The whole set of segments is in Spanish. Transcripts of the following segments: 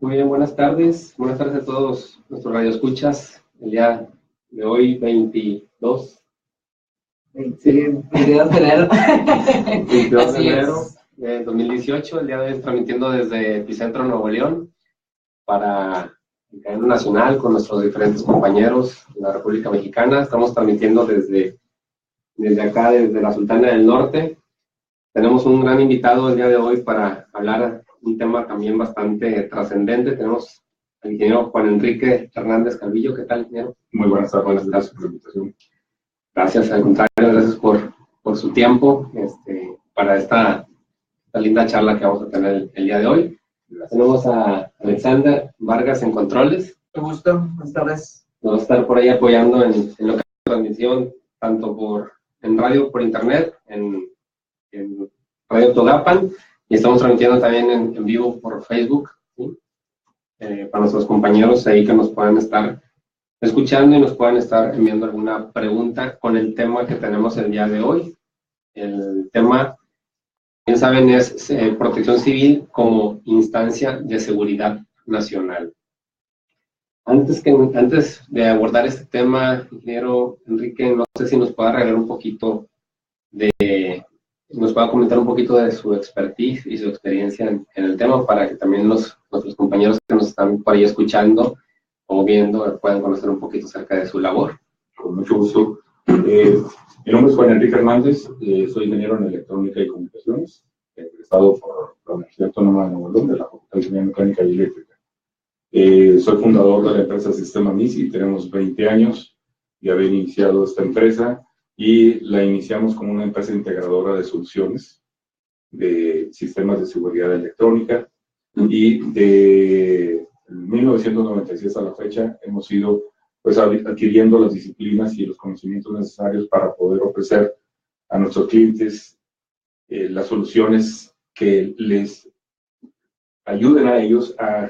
Muy bien, buenas tardes. Buenas tardes a todos nuestros radioescuchas. El día de hoy, 22. Sí, 22 de enero. 22 de enero de 2018. El día de hoy transmitiendo desde Epicentro, Nuevo León, para el cadena nacional con nuestros diferentes compañeros de la República Mexicana. Estamos transmitiendo desde acá, desde la Sultana del Norte. Tenemos un gran invitado el día de hoy para hablar un tema también bastante trascendente. Tenemos al ingeniero Juan Enrique Hernández Calvillo. ¿Qué tal, ingeniero? Muy buenas tardes. Buenas tardes por la invitación. Gracias, al contrario, gracias por su tiempo para esta linda charla que vamos a tener el día de hoy. Gracias. Tenemos a Alexander Vargas en controles. Mucho gusto, buenas tardes. Nos va a estar por ahí apoyando en lo que es la transmisión, tanto en radio, por internet, en Radio Togapan, y estamos transmitiendo también en vivo por Facebook, ¿sí? Para nuestros compañeros ahí que nos puedan estar escuchando y nos puedan estar enviando alguna pregunta con el tema que tenemos el día de hoy. El tema, bien saben, es protección civil como instancia de seguridad nacional. Antes de abordar este tema, ingeniero Enrique, no sé si nos pueda regalar un poquito nos pueda comentar un poquito de su expertise y su experiencia en el tema, para que también nuestros compañeros que nos están por ahí escuchando o viendo puedan conocer un poquito acerca de su labor. Con mucho gusto. Mi nombre es Juan Enrique Hernández, soy ingeniero en electrónica y comunicaciones, egresado por la Universidad Autónoma de Nuevo León, de la Facultad de Ingeniería Mecánica y Eléctrica. Soy fundador de la empresa Sistema MISI, tenemos 20 años de haber iniciado esta empresa, y la iniciamos como una empresa integradora de soluciones de sistemas de seguridad electrónica, y de 1996 a la fecha hemos ido adquiriendo las disciplinas y los conocimientos necesarios para poder ofrecer a nuestros clientes las soluciones que les ayuden a ellos a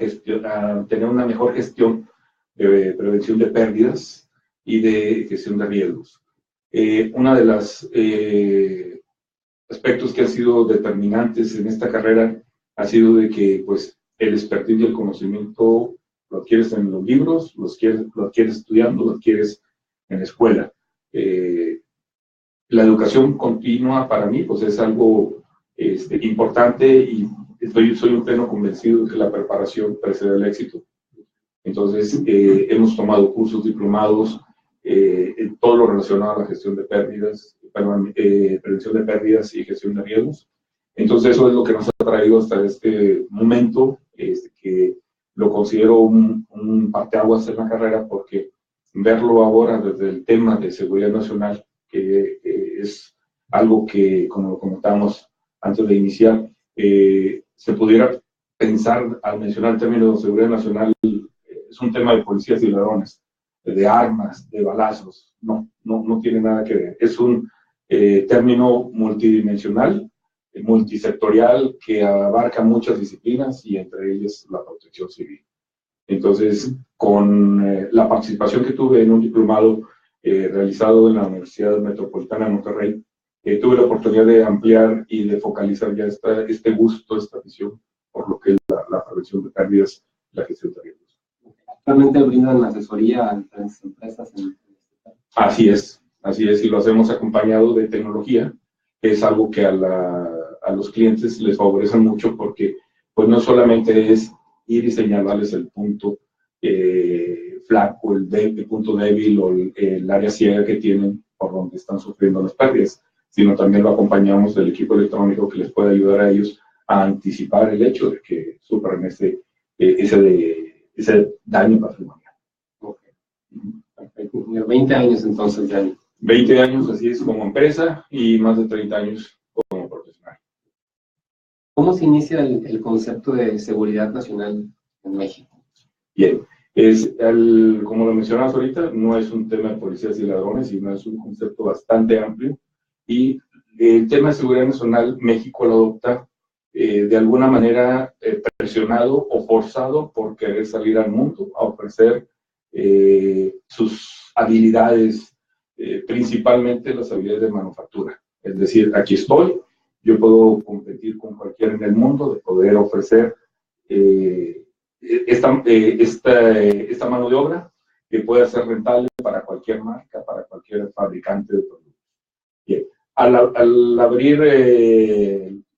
tener una mejor gestión de prevención de pérdidas y de gestión de riesgos. Uno de los aspectos que han sido determinantes en esta carrera ha sido de que pues, el expertise y el conocimiento lo adquieres en los libros, lo adquieres estudiando, lo adquieres en la escuela. La educación continua para mí pues, es algo importante, y soy un pleno convencido de que la preparación precede el éxito. Entonces, hemos tomado cursos diplomados en todo lo relacionado a la gestión de pérdidas, prevención de pérdidas y gestión de riesgos. Entonces, eso es lo que nos ha traído hasta este momento, que lo considero un parteaguas en la carrera, porque verlo ahora desde el tema de seguridad nacional, que es algo que, como lo comentábamos antes de iniciar, se pudiera pensar, al mencionar el término de seguridad nacional, es un tema de policías y ladrones, de armas, de balazos. No tiene nada que ver. Es un término multidimensional, multisectorial, que abarca muchas disciplinas, y entre ellas la protección civil. Entonces, con la participación que tuve en un diplomado realizado en la Universidad Metropolitana de Monterrey, tuve la oportunidad de ampliar y de focalizar ya este gusto, esta visión por lo que es la prevención de pérdidas y la gestión de riesgos. ¿Actualmente brindan asesoría a diferentes empresas? Así es, y lo hacemos acompañado de tecnología, que es algo que a los clientes les favorece mucho, porque pues no solamente es ir y señalarles el punto flaco, el punto débil o el área ciega que tienen por donde están sufriendo las pérdidas, sino también lo acompañamos del equipo electrónico que les puede ayudar a ellos a anticipar el hecho de que sufran ese daño patrimonial. Okay. Perfecto. 20 años entonces ya. 20 años, así es, como empresa, y más de 30 años como profesional. ¿Cómo se inicia el concepto de seguridad nacional en México? Bien, como lo mencionabas ahorita, no es un tema de policías y ladrones, sino es un concepto bastante amplio, y el tema de seguridad nacional México lo adopta de alguna manera presionado o forzado por querer salir al mundo a ofrecer sus habilidades, principalmente las habilidades de manufactura. Es decir, aquí estoy, yo puedo competir con cualquiera en el mundo, de poder ofrecer esta mano de obra que puede ser rentable para cualquier marca, para cualquier fabricante de productos. Bien. Al abrir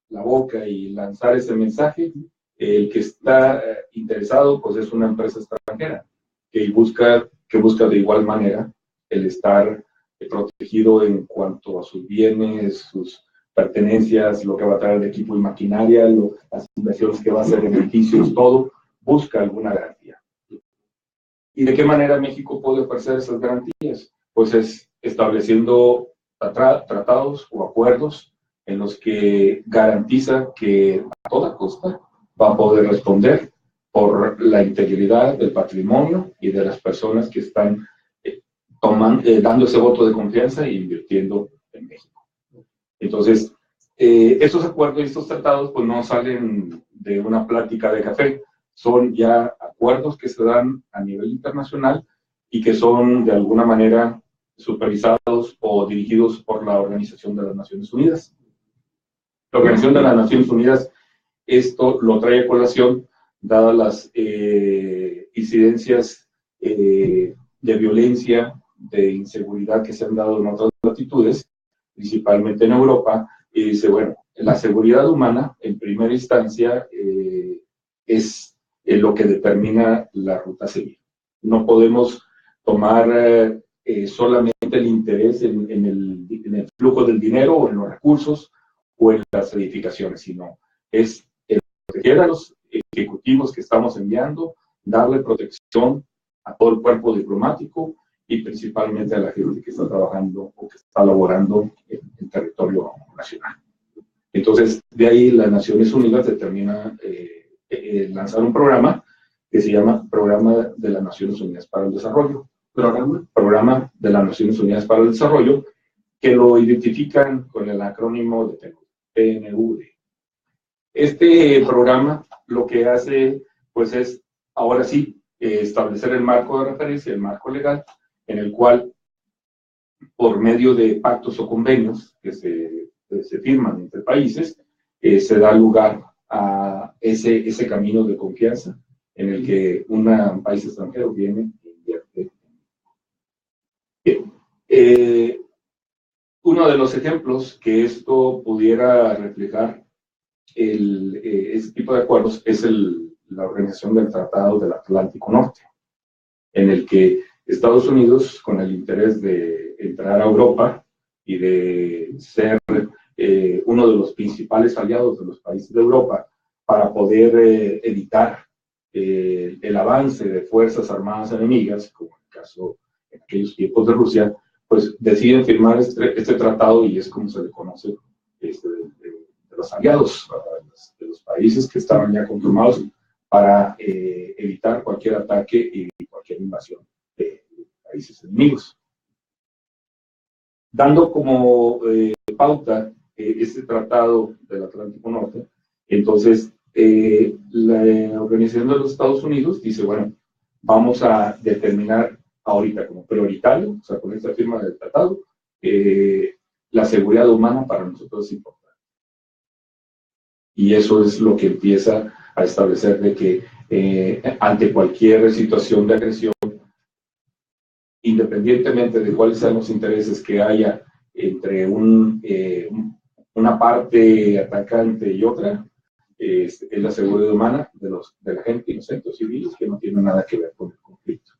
la boca y lanzar ese mensaje, el que está interesado pues es una empresa extranjera que busca de igual manera el estar protegido en cuanto a sus bienes, sus pertenencias, lo que va a traer de equipo y maquinaria, las inversiones que va a hacer en edificios, todo, busca alguna garantía. ¿Y de qué manera México puede ofrecer esas garantías? Pues es estableciendo tratados o acuerdos en los que garantiza que a toda costa va a poder responder por la integridad del patrimonio y de las personas que están dando ese voto de confianza e invirtiendo en México. Entonces, estos acuerdos y estos tratados pues no salen de una plática de café, son ya acuerdos que se dan a nivel internacional y que son de alguna manera supervisados o dirigidos por la Organización de las Naciones Unidas. La Organización de las Naciones Unidas esto lo trae a colación dadas las incidencias de violencia, de inseguridad que se han dado en otras latitudes, principalmente en Europa, y dice, bueno, la seguridad humana, en primera instancia, es lo que determina la ruta a seguir. No podemos tomar solamente el interés en el flujo del dinero o en los recursos o en las edificaciones, sino es proteger a los ejecutivos que estamos enviando, darle protección a todo el cuerpo diplomático y principalmente a la gente que está trabajando o que está laborando en territorio nacional. Entonces, de ahí las Naciones Unidas determina lanzar un programa que se llama Programa de las Naciones Unidas para el Desarrollo. Programa de las Naciones Unidas para el Desarrollo, que lo identifican con el acrónimo de PNUD. Este programa lo que hace, pues es, ahora sí, establecer el marco de referencia, el marco legal, en el cual, por medio de pactos o convenios que se firman entre países, se da lugar a ese camino de confianza en el que un país extranjero viene e invierte. Bien. Uno de los ejemplos que esto pudiera reflejar este tipo de acuerdos es la Organización del Tratado del Atlántico Norte, en el que Estados Unidos, con el interés de entrar a Europa y de ser uno de los principales aliados de los países de Europa para poder evitar el avance de fuerzas armadas enemigas, como en el caso en aquellos tiempos de Rusia, pues deciden firmar este tratado y es como se le conoce de los aliados, de los países que estaban ya conformados para evitar cualquier ataque y cualquier invasión de países enemigos. Dando como pauta este tratado del Atlántico Norte, entonces la Organización de los Estados Unidos dice, bueno, vamos a determinar ahorita como prioritario, o sea, con esta firma del tratado, la seguridad humana para nosotros es importante. Y eso es lo que empieza a establecer de que ante cualquier situación de agresión, independientemente de cuáles sean los intereses que haya entre una parte atacante y otra, es la seguridad humana de la gente inocente o civiles que no tiene nada que ver con el conflicto.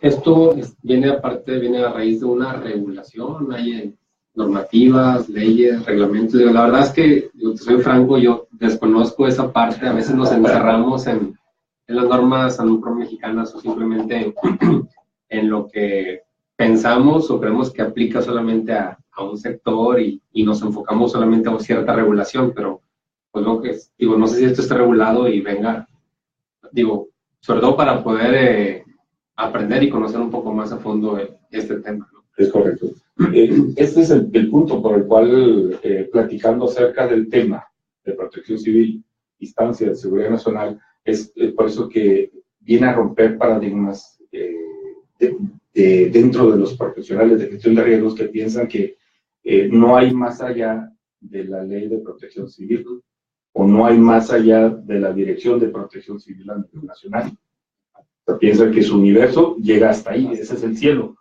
Esto viene a raíz de una regulación, hay normativas, leyes, reglamentos. La verdad es que, soy franco, yo desconozco esa parte, a veces nos encerramos en las normas mexicanas o simplemente en lo que pensamos o creemos que aplica solamente a un sector y nos enfocamos solamente a cierta regulación, pero pues lo que digo, no sé si esto está regulado y venga, digo, sobre todo para poder aprender y conocer un poco más a fondo este tema, ¿no? Es correcto. Este es el punto por el cual, platicando acerca del tema de protección civil, instancia de seguridad nacional, es por eso que viene a romper paradigmas dentro de los profesionales de gestión de riesgos que piensan que no hay más allá de la ley de protección civil, o no hay más allá de la Dirección de Protección Civil a nivel nacional. O sea, piensa que su universo llega hasta ahí, ese es el cielo.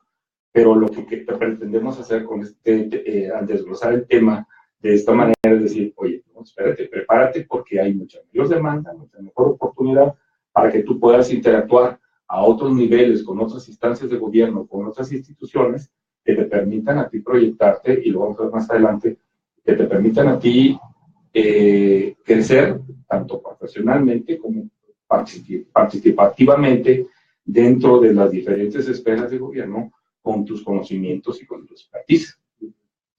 Pero lo que pretendemos hacer con al desglosar el tema de esta manera es decir, oye, no, espérate, prepárate porque hay mucha mayor demanda, mucha mejor oportunidad para que tú puedas interactuar a otros niveles, con otras instancias de gobierno, con otras instituciones que te permitan a ti proyectarte, y lo vamos a ver más adelante, que te permitan a ti crecer tanto profesionalmente como participativamente dentro de las diferentes esferas de gobierno con tus conocimientos y con tu expertise.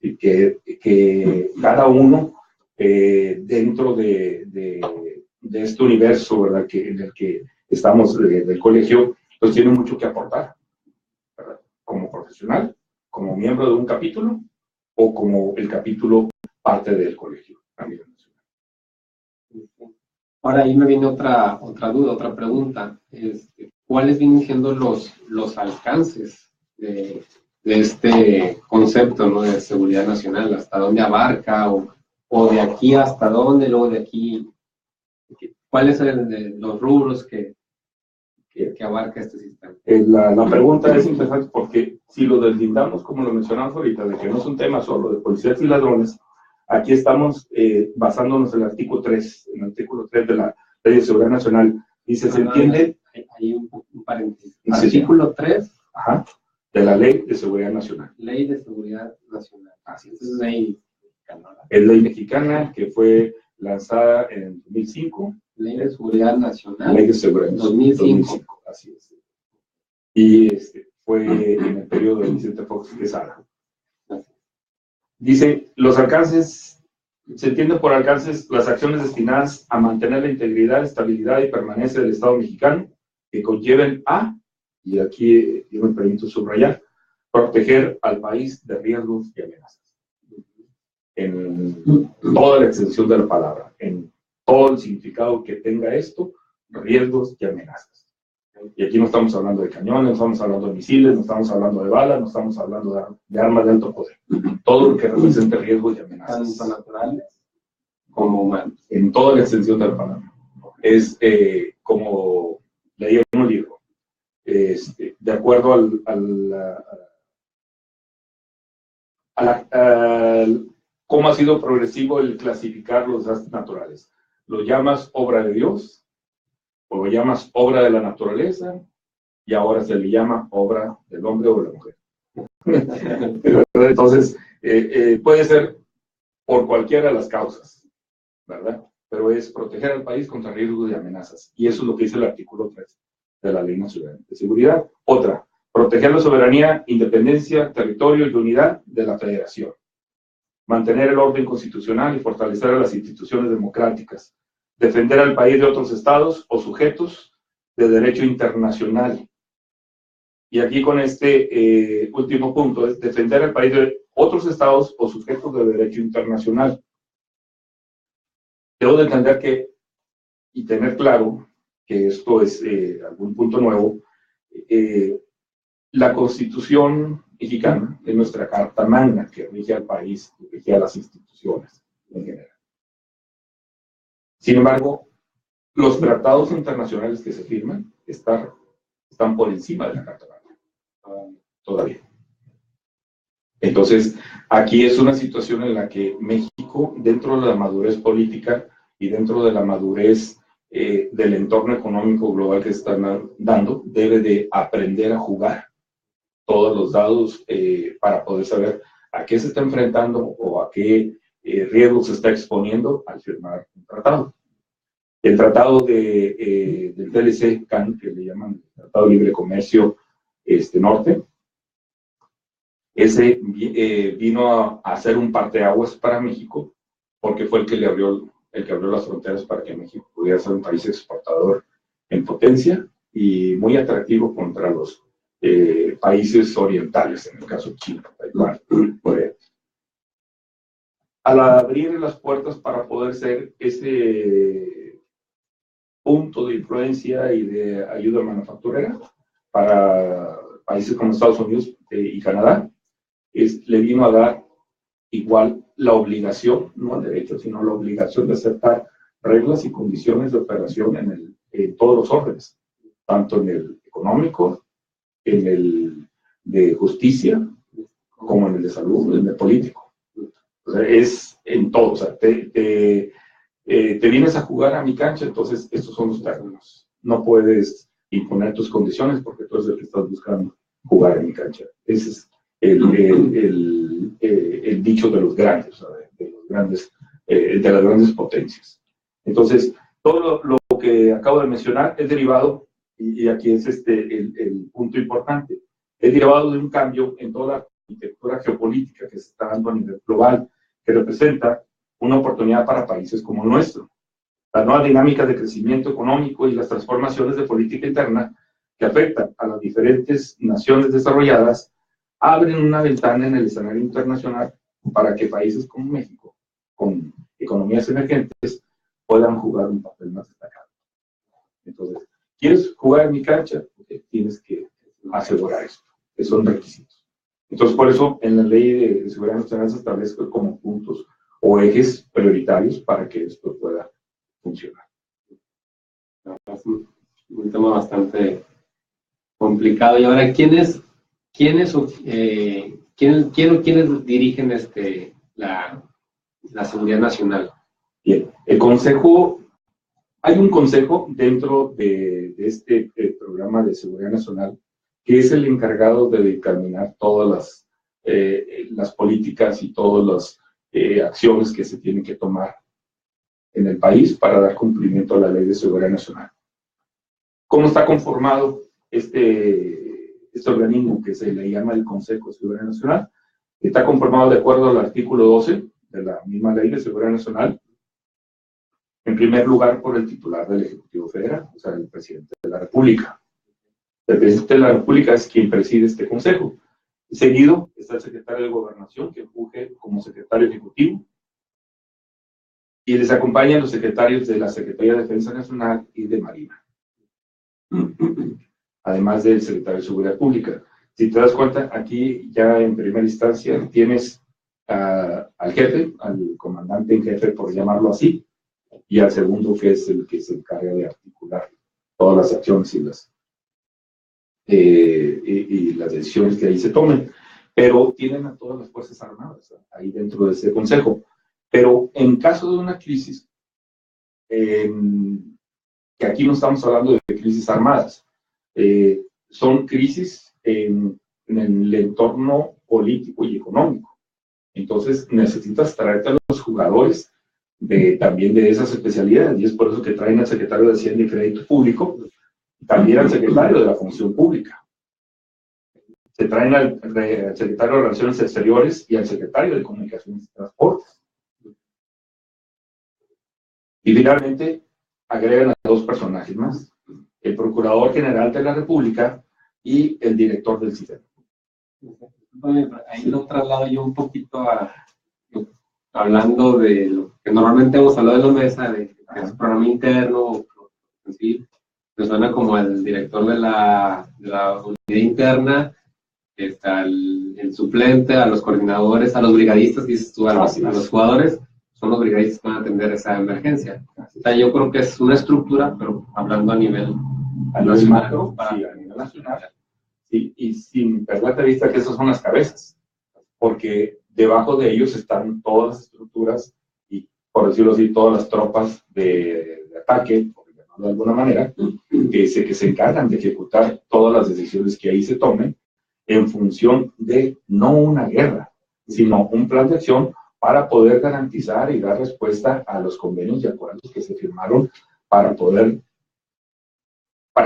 Y que cada uno dentro de este universo, ¿verdad?, en el que estamos del colegio, pues tiene mucho que aportar, ¿verdad?, como profesional, como miembro de un capítulo o como el capítulo parte del colegio a nivel nacional. Ahora ahí me viene otra duda, otra pregunta. ¿Cuáles vienen siendo los alcances de este concepto, ¿no?, de seguridad nacional? ¿Hasta dónde abarca? ¿O de aquí hasta dónde? Luego de aquí, ¿cuáles son los rubros que abarca este sistema? La pregunta es interesante porque si lo deslindamos, como lo mencionamos ahorita, de que no es un tema solo de policías y ladrones, aquí estamos basándonos en el artículo 3, en el artículo 3 de la Ley de Seguridad Nacional. Dice, ¿se entiende? Hay un paréntesis. Sí, Artículo 3. Ajá, de la Ley de Seguridad Nacional. Ley de Seguridad Nacional. Así es. Es ley mexicana. Es ley mexicana que fue lanzada en 2005. Ley de Seguridad Nacional. Ley de Seguridad Nacional. 2005. Así es. Y fue en el periodo de Vicente Fox Quesada. Dice, los alcances, se entiende por alcances las acciones destinadas a mantener la integridad, estabilidad y permanencia del Estado mexicano que conlleven a, y aquí yo me permito subrayar, proteger al país de riesgos y amenazas. En toda la extensión de la palabra, en todo el significado que tenga esto, riesgos y amenazas. Y aquí no estamos hablando de cañones, no estamos hablando de misiles, no estamos hablando de balas, no estamos hablando de armas de alto poder. Todo lo que represente riesgos y amenazas. Tanto naturales como humanos. En toda la extensión de la palabra. Es como leí en un libro, de acuerdo al cómo ha sido progresivo el clasificar los desastres naturales. ¿Lo llamas obra de Dios? ¿O lo llamas obra de la naturaleza? Y ahora se le llama obra del hombre o de la mujer. Entonces, puede ser por cualquiera de las causas, ¿verdad? Pero es proteger al país contra riesgos y amenazas. Y eso es lo que dice el artículo 3 de la Ley Nacional de Seguridad. Otra, proteger la soberanía, independencia, territorio y unidad de la Federación. Mantener el orden constitucional y fortalecer a las instituciones democráticas. Defender al país de otros estados o sujetos de derecho internacional. Y aquí con este último punto es defender al país de otros estados o sujetos de derecho internacional. Debo de entender que, y tener claro, que esto es algún punto nuevo, la Constitución mexicana es nuestra carta magna que rige al país, que rige a las instituciones en general. Sin embargo, los tratados internacionales que se firman están por encima de la carta magna, todavía. Entonces, aquí es una situación en la que México, dentro de la madurez política y dentro de la madurez del entorno económico global que están dando, debe de aprender a jugar todos los dados para poder saber a qué se está enfrentando o a qué riesgos se está exponiendo al firmar un tratado. El tratado del TLC, CAN, que le llaman el Tratado de Libre Comercio Norte, ese vino a ser un parteaguas para México, porque fue el que abrió las fronteras para que México pudiera ser un país exportador en potencia y muy atractivo contra los países orientales, en el caso de China, Taiwán, Corea. Al abrir las puertas para poder ser ese punto de influencia y de ayuda manufacturera para países como Estados Unidos y Canadá, le vino a dar igual la obligación, no el derecho, sino la obligación de aceptar reglas y condiciones de operación en todos los órdenes, tanto en el económico, en el de justicia, como en el de salud, en el político. O sea, es en todo. O sea, te vienes a jugar a mi cancha, entonces estos son los términos. No puedes imponer tus condiciones porque tú eres el que estás buscando jugar en mi cancha. Ese es el dicho de los grandes, o sea, de las grandes potencias. Entonces, todo lo que acabo de mencionar es derivado, y aquí es el punto importante, es derivado de un cambio en toda la arquitectura geopolítica que se está dando a nivel global, que representa una oportunidad para países como el nuestro. Las nuevas dinámicas de crecimiento económico y las transformaciones de política interna que afectan a las diferentes naciones desarrolladas abren una ventana en el escenario internacional para que países como México, con economías emergentes, puedan jugar un papel más destacado. Entonces, ¿quieres jugar en mi cancha? Tienes que asegurar esto, que son requisitos. Entonces, por eso, en la Ley de Seguridad Nacional se establece como puntos o ejes prioritarios para que esto pueda funcionar. Es un tema bastante complicado. Y ahora, ¿quiénes dirigen la seguridad nacional? Bien, el Consejo, hay un consejo dentro de este programa de seguridad nacional que es el encargado de determinar todas las políticas y todas las acciones que se tienen que tomar en el país para dar cumplimiento a la Ley de Seguridad Nacional. ¿Cómo está conformado este organismo que se le llama el Consejo de Seguridad Nacional? Está conformado de acuerdo al artículo 12 de la misma Ley de Seguridad Nacional. En primer lugar, por el titular del Ejecutivo Federal, o sea, el presidente de la República. El presidente de la República es quien preside este consejo. Seguido está el secretario de Gobernación, que funge como secretario ejecutivo, y les acompañan los secretarios de la Secretaría de Defensa Nacional y de Marina, además del secretario de Seguridad Pública. Si te das cuenta, aquí ya en primera instancia tienes al jefe, al comandante en jefe, por llamarlo así, y al segundo, que es el que se encarga de articular todas las acciones y las decisiones que ahí se tomen. Pero tienen a todas las Fuerzas Armadas ahí dentro de ese consejo. Pero en caso de una crisis, que aquí no estamos hablando de crisis armadas, son crisis en el entorno político y económico. Entonces necesitas traerte a los jugadores también de esas especialidades, y es por eso que traen al secretario de Hacienda y Crédito Público, también al secretario de la Función Pública. Se traen al secretario de Relaciones Exteriores y al secretario de Comunicaciones y Transportes. Y finalmente, agregan a dos personajes más, el Procurador General de la República y el director del sistema. Ahí lo traslado yo un poquito hablando de lo que normalmente hemos hablado en la mesa, de que es programa interno, ¿sí? Me suena como el director de la unidad interna, está el suplente, a los coordinadores, a los brigadistas, dices tú, a los jugadores, son los brigadistas que van a atender esa emergencia. O sea, yo creo que es una estructura, pero hablando a nivel macro, sí, a nivel nacional. Sí, y sin perder de vista que esas son las cabezas, porque debajo de ellos están todas las estructuras y, por decirlo así, todas las tropas de ataque, por llamarlo de alguna manera, que se encargan de ejecutar todas las decisiones que ahí se tomen en función de no una guerra, sino un plan de acción para poder garantizar y dar respuesta a los convenios y acuerdos que se firmaron para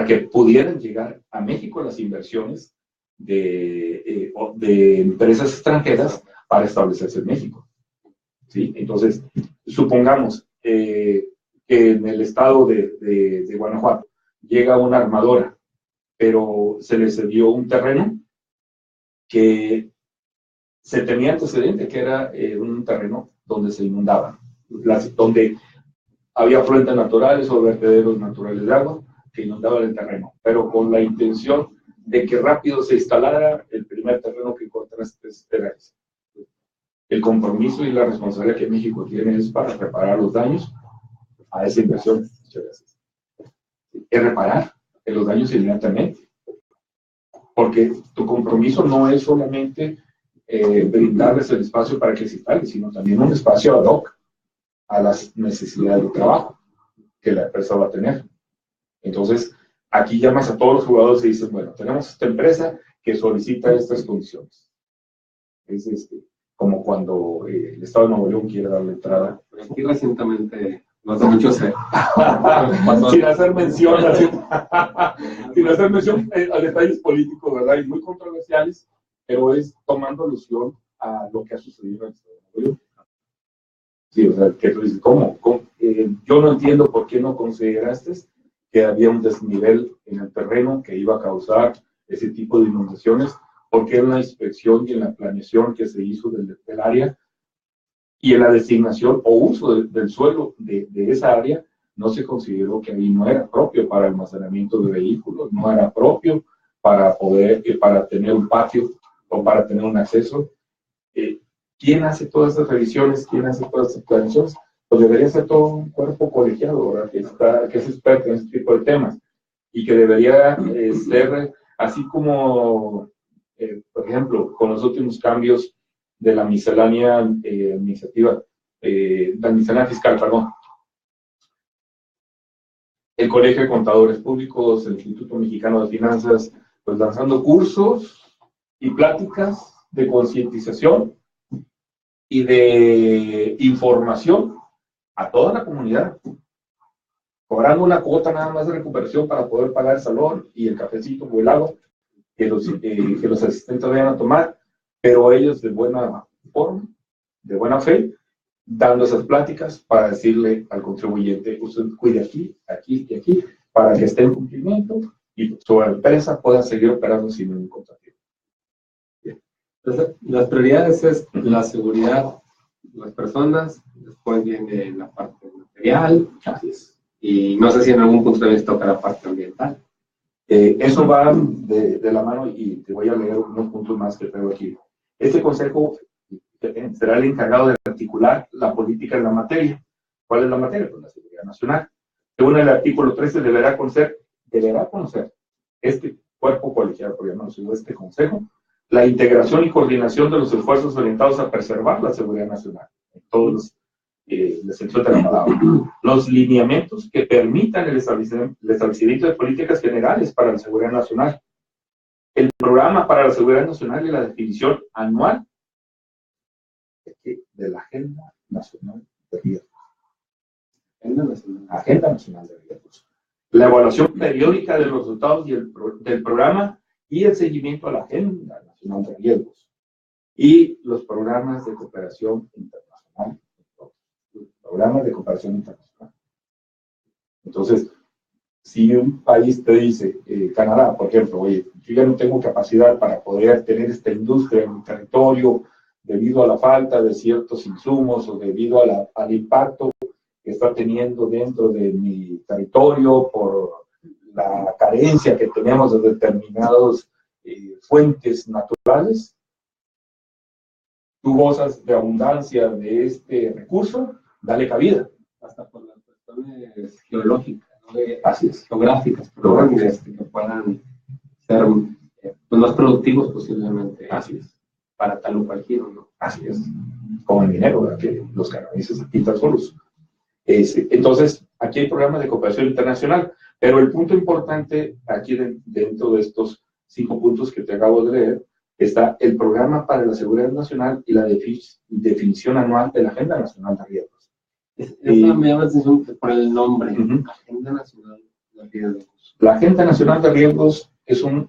que pudieran llegar a México las inversiones de empresas extranjeras para establecerse en México. ¿Sí? Entonces, supongamos que en el estado de Guanajuato llega una armadora, pero se le cedió un terreno que se tenía antecedente, que era un terreno donde se inundaban, donde había afluentes naturales o vertederos naturales de agua que inundaban el terreno, pero con la intención de que rápido se instalara el primer terreno que encontraste era ese. El compromiso y la responsabilidad que México tiene es para reparar los daños a esa inversión. Muchas gracias. Es reparar los daños inmediatamente. Porque tu compromiso no es solamente brindarles el espacio para que se instalen, sino también un espacio ad hoc a las necesidades de trabajo que la empresa va a tener. Entonces, aquí llamas a todos los jugadores y dices, bueno, tenemos esta empresa que solicita estas condiciones. Es como cuando el Estado de Nuevo León quiere darle entrada. Aquí recientemente, no hace mucho se sin hacer mención, sin hacer mención a detalles políticos, ¿verdad? Y muy controversiales, pero es tomando alusión a lo que ha sucedido en el Estado de Nuevo León. Sí, o sea, que tú dices, ¿cómo? Yo no entiendo por qué no consideraste que había un desnivel en el terreno que iba a causar ese tipo de inundaciones, porque en la inspección y en la planeación que se hizo del área y en la designación o uso del suelo de esa área, no se consideró que ahí no era propio para almacenamiento de vehículos, no era propio para poder, para tener un patio o para tener un acceso. ¿Quién hace todas estas revisiones? ¿Quién hace todas estas planeaciones? Pues debería ser todo un cuerpo colegiado, ¿verdad? Que es experto en este tipo de temas y que debería ser así como, por ejemplo, con los últimos cambios de la miscelánea administrativa, la miscelánea fiscal, perdón. El Colegio de Contadores Públicos, el Instituto Mexicano de Finanzas, pues lanzando cursos y pláticas de concientización y de información a toda la comunidad, cobrando una cuota nada más de recuperación para poder pagar el salón y el cafecito o el agua que los asistentes vayan a tomar, pero ellos de buena forma, de buena fe, dando esas pláticas para decirle al contribuyente, usted cuide aquí, aquí y aquí, para que esté en cumplimiento y su empresa pueda seguir operando sin ningún contratiempo. Entonces, las prioridades es la seguridad de las personas, después viene la parte material, Así es. y no sé si en algún punto también toca la parte ambiental. Eso va de la mano y te voy a leer unos puntos más que traigo aquí. Este consejo será el encargado de articular la política en la materia. ¿Cuál es la materia? Pues la seguridad nacional. Según el artículo 13, deberá conocer este cuerpo colegiado, por llamarlo este consejo, la integración y coordinación de los esfuerzos orientados a preservar la seguridad nacional, en todos la sección de la palabra. Los lineamientos que permitan el establecimiento de políticas generales para la seguridad nacional. El programa para la seguridad nacional y la definición anual de la Agenda Nacional de Riesgos. Agenda Nacional de Riesgos. La evaluación periódica de los resultados del programa y el seguimiento a la Agenda Nacional de Riesgos. Y los programas de cooperación internacional. Programas de cooperación internacional. Entonces, si un país te dice, Canadá, por ejemplo, oye, yo ya no tengo capacidad para poder tener esta industria en mi territorio debido a la falta de ciertos insumos o debido al impacto que está teniendo dentro de mi territorio por la carencia que tenemos de determinadas fuentes naturales, tú gozas de abundancia de este recurso, dale cabida. Hasta por las cuestiones geológicas, ¿no? Así es. Geográficas, perdón, que puedan ser pues, más productivos posiblemente. Así es. Para tal o cual giro, ¿no? Así es. Como el minero, ¿verdad? Que los canadienses pintan solos. Entonces, aquí hay programas de cooperación internacional, pero el punto importante aquí dentro de estos 5 puntos que te acabo de leer, está el programa para la seguridad nacional y la definición anual de la Agenda Nacional de Riesgos. Eso me llama la atención por el nombre, Agenda Nacional de Riesgos. La Agenda Nacional de Riesgos es un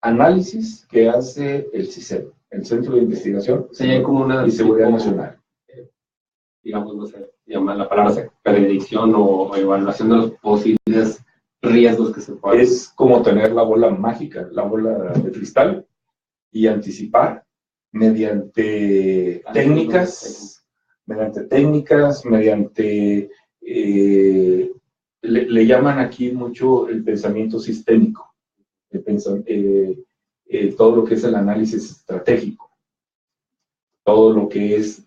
análisis que hace el CISEN, el Centro de Investigación como una, y Seguridad Nacional. Digamos, no sé, llama la palabra predicción o evaluación de los posibles riesgos que se pueden. Es como tener la bola mágica, la bola de cristal, y anticipar mediante técnicas, le llaman aquí mucho el pensamiento sistémico, todo lo que es el análisis estratégico, todo lo que es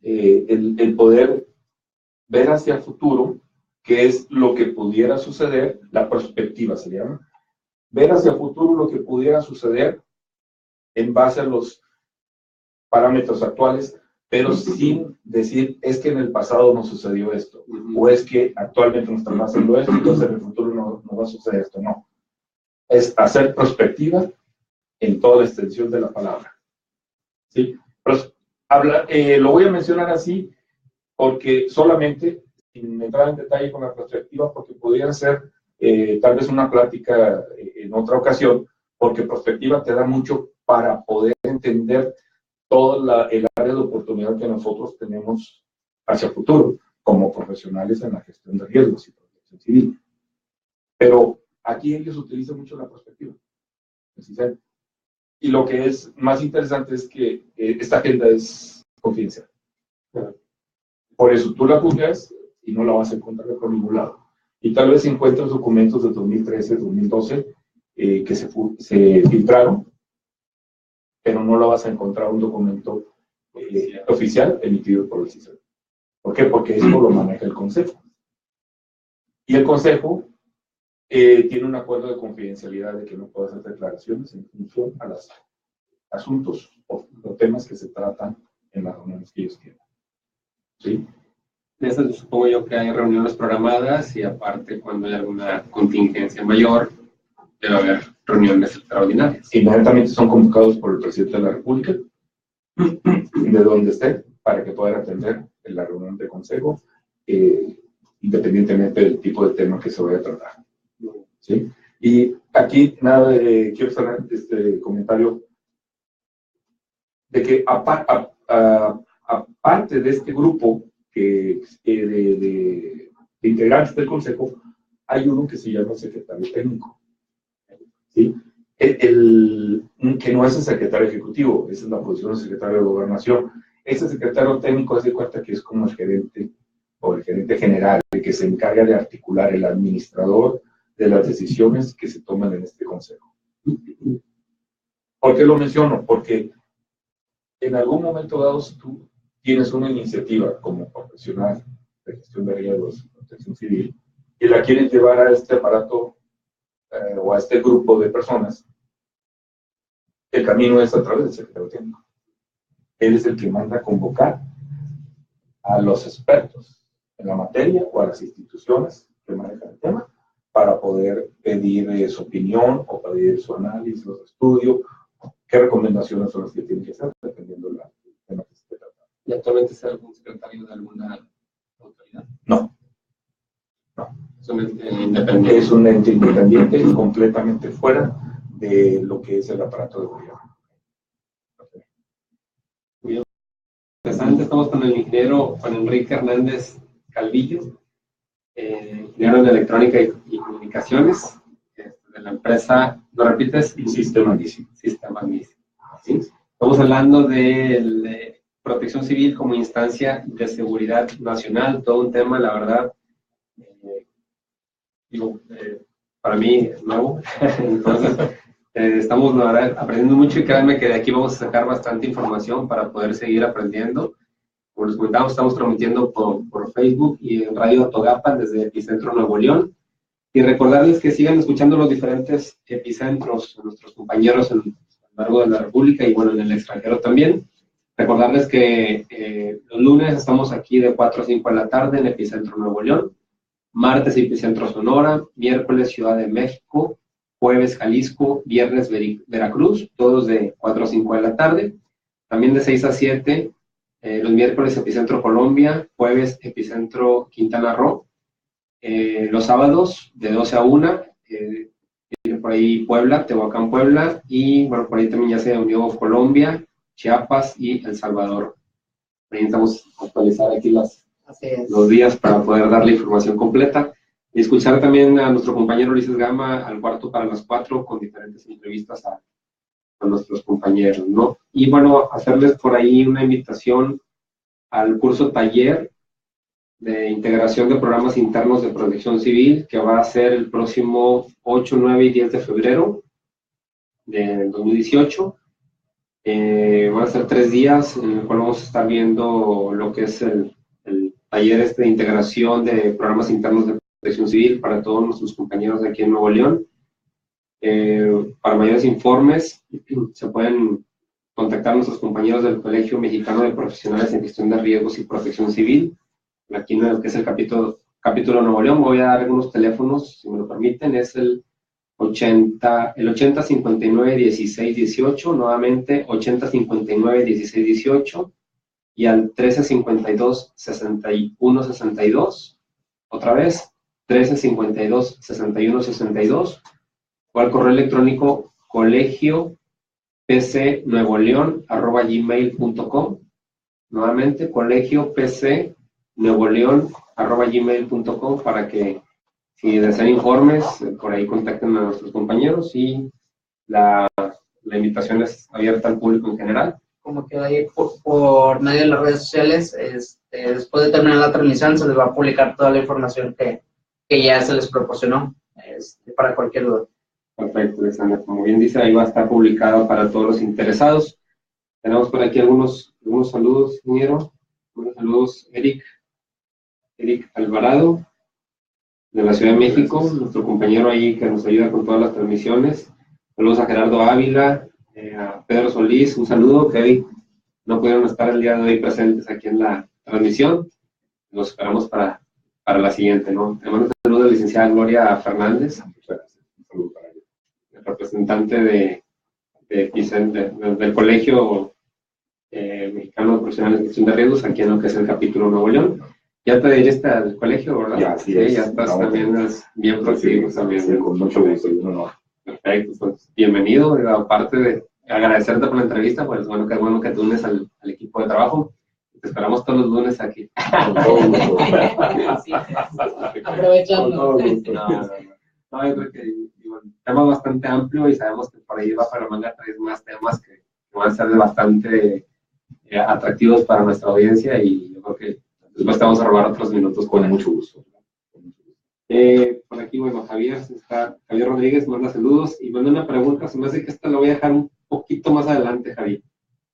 el poder ver hacia el futuro qué es lo que pudiera suceder, la perspectiva se llama, ver hacia el futuro lo que pudiera suceder en base a los parámetros actuales, pero sin decir, es que en el pasado no sucedió esto, o es que actualmente no están haciendo esto, entonces en el futuro no va a suceder esto, no. Es hacer perspectiva en toda la extensión de la palabra. ¿Sí? Pero, lo voy a mencionar así porque solamente, sin entrar en detalle con la perspectiva, porque podría ser tal vez una plática en otra ocasión, porque perspectiva te da mucho para poder entender todo el área de oportunidad que nosotros tenemos hacia el futuro, como profesionales en la gestión de riesgos y protección civil. Pero aquí ellos utilizan mucho la perspectiva. Y lo que es más interesante es que esta agenda es confidencial. Por eso tú la juzgas y no la vas a encontrar por ningún lado. Y tal vez encuentres documentos de 2013, 2012 que se filtraron, pero no lo vas a encontrar un documento oficial emitido por el CISEN. ¿Por qué? Porque esto lo maneja el Consejo. Y el Consejo tiene un acuerdo de confidencialidad de que no puede hacer declaraciones en función a los asuntos o temas que se tratan en las reuniones que ellos tienen. ¿Sí? De esas supongo yo que hay reuniones programadas y aparte cuando hay alguna contingencia mayor debe haber reuniones extraordinarias. Inmediatamente son convocados por el presidente de la República, de donde esté, para que puedan atender en la reunión de consejo, independientemente del tipo de tema que se vaya a tratar. ¿Sí? Y aquí, quiero hacer este comentario de que aparte de este grupo de integrantes del consejo, hay uno que se llama secretario técnico. ¿Sí? Que no es el secretario ejecutivo, esa es la posición del secretario de gobernación. Ese secretario técnico hace cuenta que es como el gerente o el gerente general, el que se encarga de articular, el administrador de las decisiones que se toman en este consejo. ¿Por qué lo menciono? Porque en algún momento dado, si tú tienes una iniciativa como profesional de gestión de riesgos, protección civil, y la quieres llevar a este aparato o a este grupo de personas, el camino es a través del secretario técnico. Él es el que manda a convocar a los expertos en la materia o a las instituciones que manejan el tema para poder pedir su opinión o pedir su análisis, su estudio, qué recomendaciones son las que tienen que hacer dependiendo del tema que se esté tratando. ¿Y actualmente es algún secretario de alguna autoridad? No. Es un ente independiente. Es un ente independiente completamente fuera de lo que es el aparato de gobierno. Muy interesante. Estamos con el ingeniero Juan Enrique Hernández Calvillo, ingeniero en electrónica y comunicaciones, de la empresa, ¿lo repites? Sistema MISI. Sistema MISI. ¿Sí? Estamos hablando de protección civil como instancia de seguridad nacional, todo un tema, la verdad, para mí es nuevo. Entonces, estamos la verdad, aprendiendo mucho y créanme que de aquí vamos a sacar bastante información para poder seguir aprendiendo. Como les comentamos, estamos transmitiendo por Facebook y en Radio Togapan desde Epicentro Nuevo León. Y recordarles que sigan escuchando los diferentes epicentros de nuestros compañeros a lo largo de la República y bueno, en el extranjero también. Recordarles que los lunes estamos aquí de 4 a 5 de la tarde en Epicentro Nuevo León. Martes Epicentro Sonora, miércoles Ciudad de México, jueves Jalisco, viernes Veracruz, todos de 4 a 5 de la tarde. También de 6 a 7, los miércoles Epicentro Colombia, jueves Epicentro Quintana Roo. Los sábados de 12 a 1, por ahí Puebla, Tehuacán, Puebla, y bueno, por ahí también ya se unió Colombia, Chiapas y El Salvador. Ahí necesitamos actualizar aquí los días para poder dar la información completa y escuchar también a nuestro compañero Ulises Gama al cuarto para las 4 con diferentes entrevistas a nuestros compañeros, ¿no? Y bueno, hacerles por ahí una invitación al curso taller de integración de programas internos de protección civil que va a ser el próximo 8, 9 y 10 de febrero de 2018. Van a ser 3 días en el cual vamos a estar viendo lo que es el taller de integración de programas internos de protección civil para todos nuestros compañeros de aquí en Nuevo León. Para mayores informes se pueden contactar a nuestros compañeros del Colegio Mexicano de Profesionales en Gestión de Riesgos y Protección Civil, aquí en el que es el capítulo Nuevo León. Voy a dar algunos teléfonos, si me lo permiten, es el 80 59 16 18, nuevamente 80 59 16 18, y al 13 52 61 62, otra vez 13 52 61 62, o al correo electrónico colegiopcnuevoleon@gmail.com. Nuevamente, colegiopcnuevoleon@gmail.com, para que, si desean informes, por ahí contacten a nuestros compañeros, y la invitación es abierta al público en general. Como que ahí por medio de las redes sociales, después de terminar la transmisión, se les va a publicar toda la información que ya se les proporcionó, para cualquier duda. Perfecto, Alexandra. Como bien dice, ahí va a estar publicado para todos los interesados. Tenemos por aquí algunos saludos, ingeniero. Unos saludos, Eric Alvarado, de la Ciudad de México, nuestro compañero ahí que nos ayuda con todas las transmisiones. Saludos a Gerardo Ávila, a Pedro Solís, un saludo, que hoy no pudieron estar el día de hoy presentes aquí en la transmisión. Los esperamos para la siguiente, ¿no? Te mando un saludo a la licenciada Gloria Fernández, el representante del Colegio Mexicano de Profesionales de Gestión de Riesgos, aquí en lo que es el capítulo Nuevo León. Ya te dirigiste al colegio, ¿verdad? Ya, sí, ya estás también bien próximo también. Sí, con mucho gusto, Perfecto, pues bienvenido. Aparte de agradecerte por la entrevista, pues bueno que te unes al equipo de trabajo. Te esperamos todos los lunes aquí. Con todo gusto. Sí. Aprovechando. Con todo gusto. No, yo creo que un tema bastante amplio, y sabemos que por ahí va para manga traes más temas que van a ser bastante atractivos para nuestra audiencia, y yo creo que después te vamos a robar otros minutos Con mucho gusto. Por aquí, bueno, Javier Rodríguez manda saludos y manda una pregunta. Se me hace que esta la voy a dejar un poquito más adelante, Javier.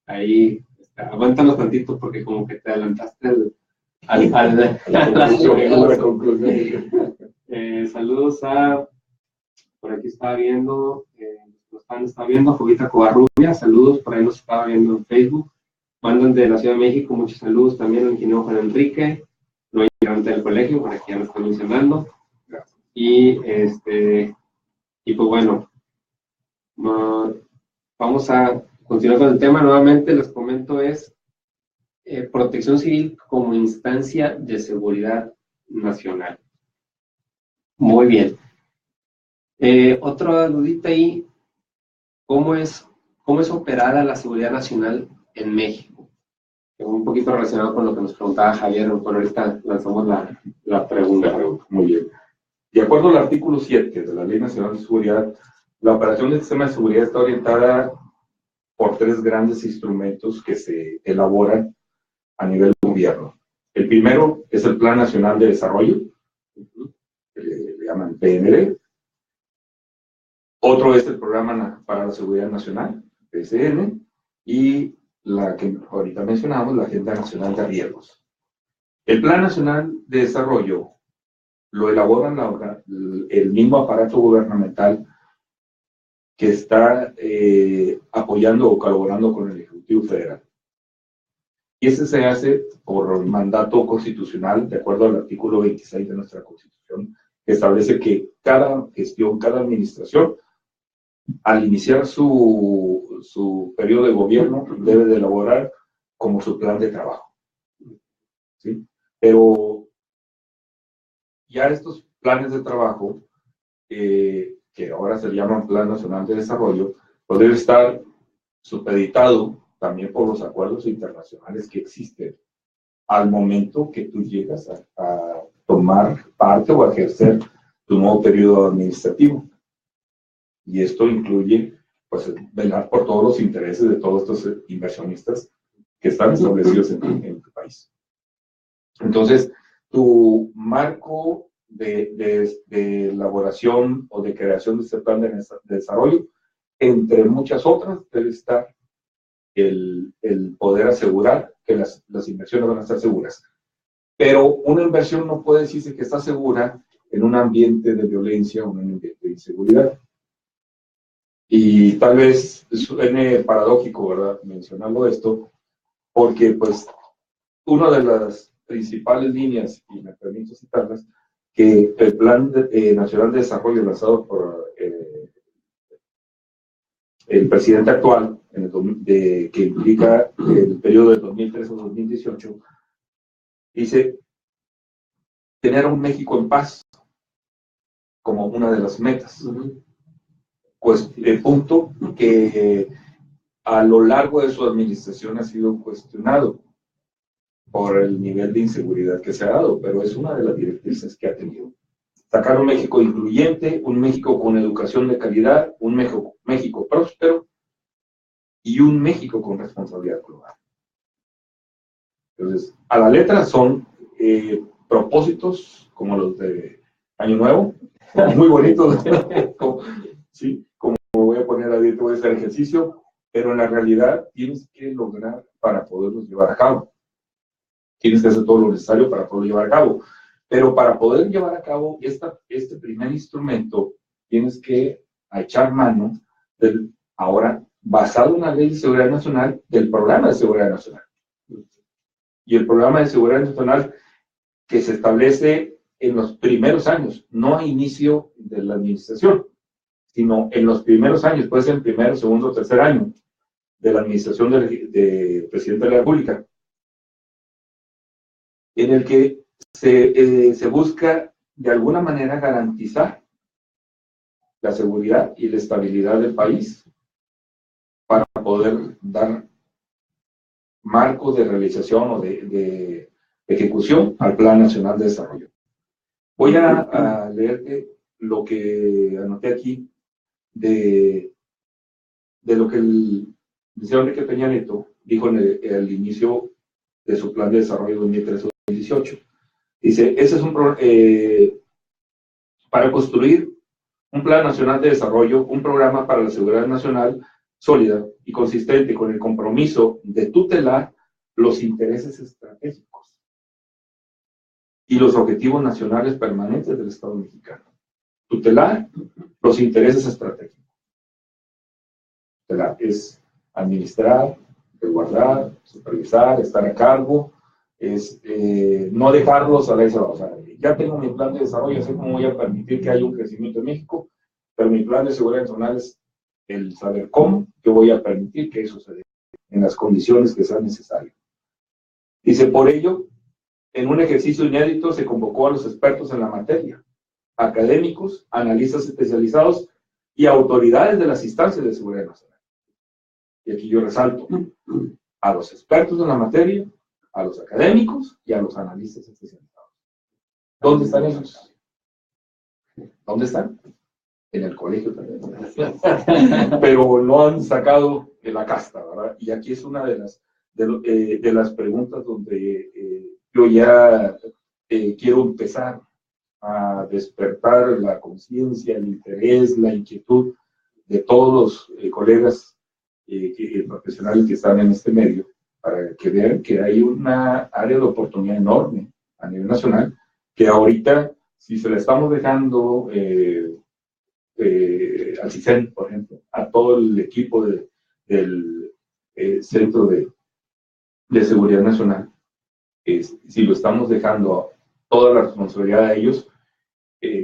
Ahí, aguántanos tantito, porque como que te adelantaste la conclusión. Saludos por aquí estaba viendo, estaba viendo Jovita Covarrubia, saludos, por ahí nos estaba viendo en Facebook. Mandan de la Ciudad de México muchos saludos también al ingeniero Juan Enrique, no integrante del colegio, por aquí ya lo están mencionando. Y pues bueno, vamos a continuar con el tema. Nuevamente les comento, es protección civil como instancia de seguridad nacional. Muy bien. Otra dudita ahí, ¿cómo es operada la seguridad nacional en México? Un poquito relacionado con lo que nos preguntaba Javier, por ahorita lanzamos la pregunta. Muy bien. De acuerdo al artículo 7 de la Ley Nacional de Seguridad, la operación del sistema de seguridad está orientada por 3 grandes instrumentos que se elaboran a nivel de gobierno. El primero es el Plan Nacional de Desarrollo, que le llaman PND. Otro es el Programa para la Seguridad Nacional, PSN, y la que ahorita mencionamos, la Agenda Nacional de Riesgos. El Plan Nacional de Desarrollo lo elaboran el mismo aparato gubernamental que está apoyando o colaborando con el Ejecutivo Federal. Y ese se hace por mandato constitucional, de acuerdo al artículo 26 de nuestra Constitución, que establece que cada gestión, cada administración, al iniciar su periodo de gobierno, debe de elaborar como su plan de trabajo. ¿Sí? Pero ya estos planes de trabajo, que ahora se llaman Plan Nacional de Desarrollo, pues debe estar supeditado también por los acuerdos internacionales que existen al momento que tú llegas a tomar parte o a ejercer tu nuevo periodo administrativo. Y esto incluye, pues, velar por todos los intereses de todos estos inversionistas que están establecidos en tu país. Entonces, tu marco de elaboración o de creación de este plan de desarrollo, entre muchas otras, debe estar el poder asegurar que las inversiones van a estar seguras. Pero una inversión no puede decirse que está segura en un ambiente de violencia o en un ambiente de inseguridad. Y tal vez suene paradójico, ¿verdad?, mencionando esto, porque pues una de las principales líneas, y me permito citarlas, que el Plan Nacional de Desarrollo lanzado por el presidente actual, que implica el periodo de 2013 a 2018, dice tener a un México en paz como una de las metas. Pues el punto que a lo largo de su administración ha sido cuestionado por el nivel de inseguridad que se ha dado, pero es una de las directrices que ha tenido. Sacar un México incluyente, un México con educación de calidad, un México próspero y un México con responsabilidad global. Entonces, a la letra son propósitos como los de Año Nuevo, muy bonitos, como voy a poner a dieta, voy a hacer ejercicio, pero en la realidad tienes que lograr para poderlos llevar a cabo. Tienes que hacer todo lo necesario para poderlo llevar a cabo. Pero para poder llevar a cabo este primer instrumento, tienes que echar mano ahora, basado en la Ley de Seguridad Nacional, del Programa de Seguridad Nacional. Y el Programa de Seguridad Nacional que se establece en los primeros años, no a inicio de la administración, sino en los primeros años, puede ser el primero, segundo, tercer año de la administración del presidente de la República, en el que se busca de alguna manera garantizar la seguridad y la estabilidad del país para poder dar marco de realización o de ejecución al Plan Nacional de Desarrollo. Voy a leerte lo que anoté aquí de lo que el señor Enrique Peña Nieto dijo en el inicio de su Plan de Desarrollo 2013-2018. Dice, ese es para construir un Plan Nacional de Desarrollo, un programa para la seguridad nacional sólida y consistente con el compromiso de tutelar los intereses estratégicos y los objetivos nacionales permanentes del Estado mexicano. Tutelar los intereses estratégicos. Tutelar es administrar, resguardar, supervisar, estar a cargo, es no dejarlos a la isla. O sea, ya tengo mi plan de desarrollo, sé cómo voy a permitir que haya un crecimiento en México, pero mi plan de seguridad nacional es el saber cómo yo voy a permitir que eso se dé en las condiciones que sean necesarias. Dice, por ello, en un ejercicio inédito se convocó a los expertos en la materia, académicos, analistas especializados y autoridades de las instancias de seguridad nacional. Y aquí yo resalto a los expertos en la materia, a los académicos y a los analistas especializados. ¿Dónde están ellos? ¿Dónde están? En el colegio también. Pero no han sacado de la casta, ¿verdad? Y aquí es una de las preguntas donde yo ya quiero empezar a despertar la conciencia, el interés, la inquietud de todos los colegas profesionales que están en este medio, para que vean que hay una área de oportunidad enorme a nivel nacional, que ahorita, si se la estamos dejando al CISEN, por ejemplo, a todo el equipo del Centro de Seguridad Nacional, si lo estamos dejando toda la responsabilidad a ellos,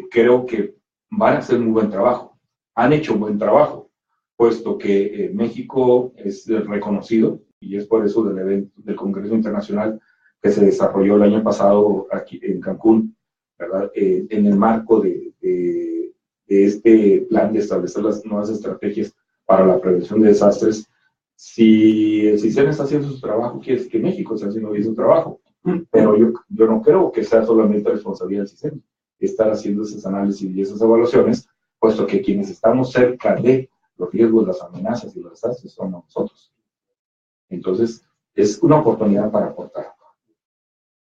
creo que van a hacer muy buen trabajo. Han hecho un buen trabajo, puesto que México es reconocido, y es por eso del evento del Congreso Internacional que se desarrolló el año pasado aquí en Cancún, ¿verdad? En el marco de este plan de establecer las nuevas estrategias para la prevención de desastres. Si el CISEN está haciendo su trabajo, quiere decir que México está haciendo bien su trabajo. Pero yo no creo que sea solamente responsabilidad del CISEN estar haciendo esos análisis y esas evaluaciones, puesto que quienes estamos cerca de los riesgos, las amenazas y los desastres somos nosotros. Entonces, es una oportunidad para aportar.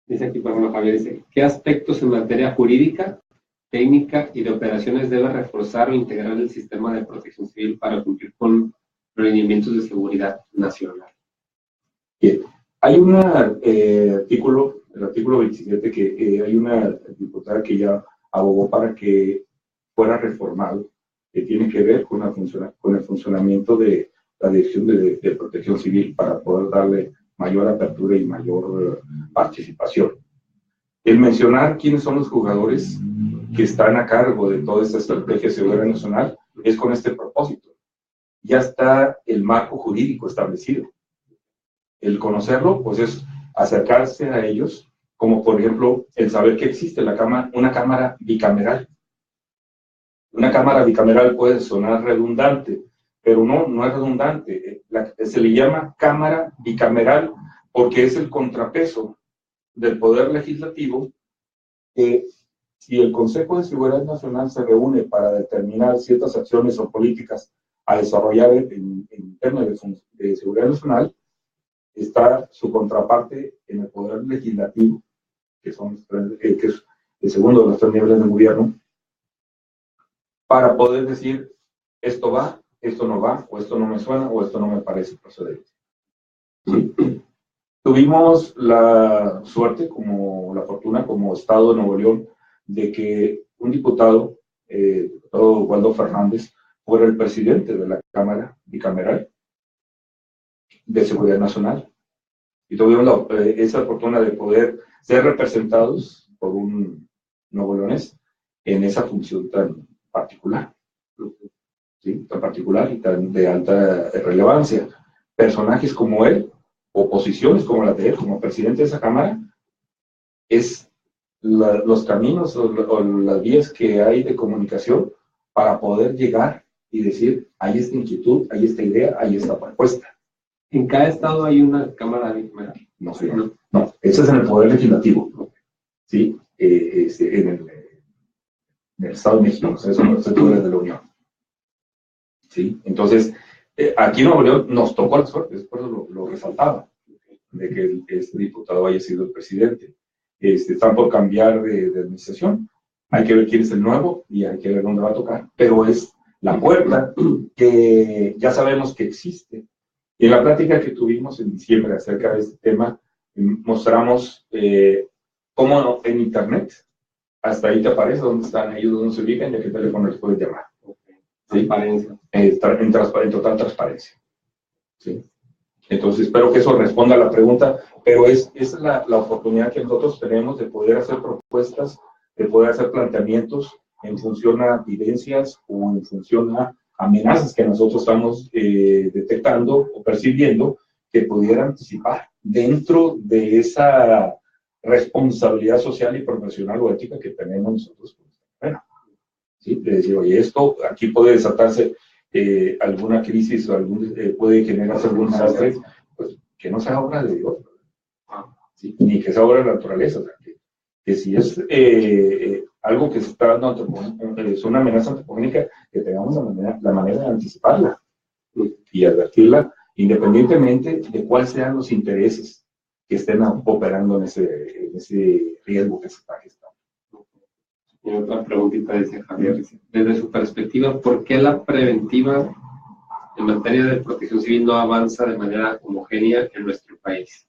Dice aquí, por ejemplo, Javier, dice, ¿qué aspectos en materia jurídica, técnica y de operaciones debe reforzar o integrar el sistema de protección civil para cumplir con los lineamientos de seguridad nacional? Bien, hay un artículo, el artículo 27, que hay una diputada que ya abogó para que fuera reformado, que tiene que ver con el funcionamiento de la Dirección de Protección Civil para poder darle mayor apertura y mayor participación. El mencionar quiénes son los jugadores que están a cargo de toda esta estrategia de seguridad nacional es con este propósito. Ya está el marco jurídico establecido. El conocerlo, pues, es acercarse a ellos, como por ejemplo el saber que existe una cámara bicameral. Una cámara bicameral puede sonar redundante, pero no es redundante. Se le llama cámara bicameral porque es el contrapeso del Poder Legislativo, que si el Consejo de Seguridad Nacional se reúne para determinar ciertas acciones o políticas a desarrollar en términos de seguridad nacional, está su contraparte en el Poder Legislativo, que es el segundo de los tres niveles del gobierno, para poder decir, esto va, esto no va, o esto no me suena, o esto no me parece procedente. ¿Sí? Tuvimos la suerte, la fortuna como Estado de Nuevo León, de que un diputado, el diputado Waldo Fernández, fuera el presidente de la Cámara Bicameral de Seguridad Nacional. Y tuvimos esa fortuna de poder ser representados por un nuevo leonés en esa función tan particular, ¿sí? Tan particular y tan de alta relevancia. Personajes como él, o posiciones como la de él, como presidente de esa Cámara, es los caminos o las vías que hay de comunicación para poder llegar y decir, hay esta inquietud, hay esta idea, hay esta propuesta. ¿En cada estado hay una cámara bicameral? No, señor. No, eso es en el Poder Legislativo. ¿Sí? En el Estado de México, o sea, eso no es el Poder de la Unión. ¿Sí? Entonces, aquí en Nuevo León nos tocó la suerte, por eso lo resaltaba, de que este diputado haya sido el presidente. Están por cambiar de administración. Hay que ver quién es el nuevo y hay que ver dónde va a tocar. Pero es la puerta que ya sabemos que existe. Y en la plática que tuvimos en diciembre acerca de este tema, mostramos cómo en Internet, hasta ahí te aparece dónde están ellos, dónde se ubican y a qué teléfono les puedes llamar. ¿Sí? Transparencia. En total transparencia. ¿Sí? Entonces, espero que eso responda a la pregunta, pero esa es la oportunidad que nosotros tenemos de poder hacer propuestas, de poder hacer planteamientos en función a vivencias o en función a amenazas que nosotros estamos detectando o percibiendo que pudiera anticipar dentro de esa responsabilidad social y profesional o ética que tenemos nosotros. Bueno, ¿sí? De decir, oye, esto aquí puede desatarse alguna crisis o puede generarse algún desastre, pues que no sea obra de Dios, ¿sí? Ni que sea obra de la naturaleza, o sea, que si es algo que se está dando, es una amenaza antropogénica, que tengamos la manera de anticiparla y advertirla, independientemente de cuáles sean los intereses que estén operando en ese riesgo que se está gestando. Y otra preguntita dice Javier, desde su perspectiva, ¿por qué la preventiva en materia de protección civil no avanza de manera homogénea en nuestro país?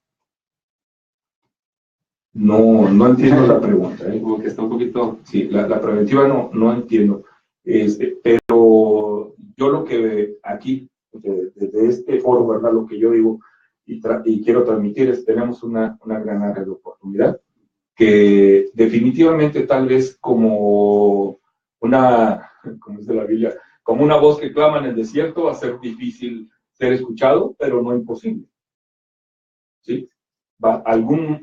No entiendo la pregunta. Como que está un poquito... Sí, la preventiva no entiendo. Pero yo lo que aquí, desde este foro, ¿verdad? Lo que yo digo y quiero transmitir es tenemos una gran área de oportunidad que definitivamente tal vez como como dice la Biblia, como una voz que clama en el desierto va a ser difícil ser escuchado, pero no imposible. ¿Sí?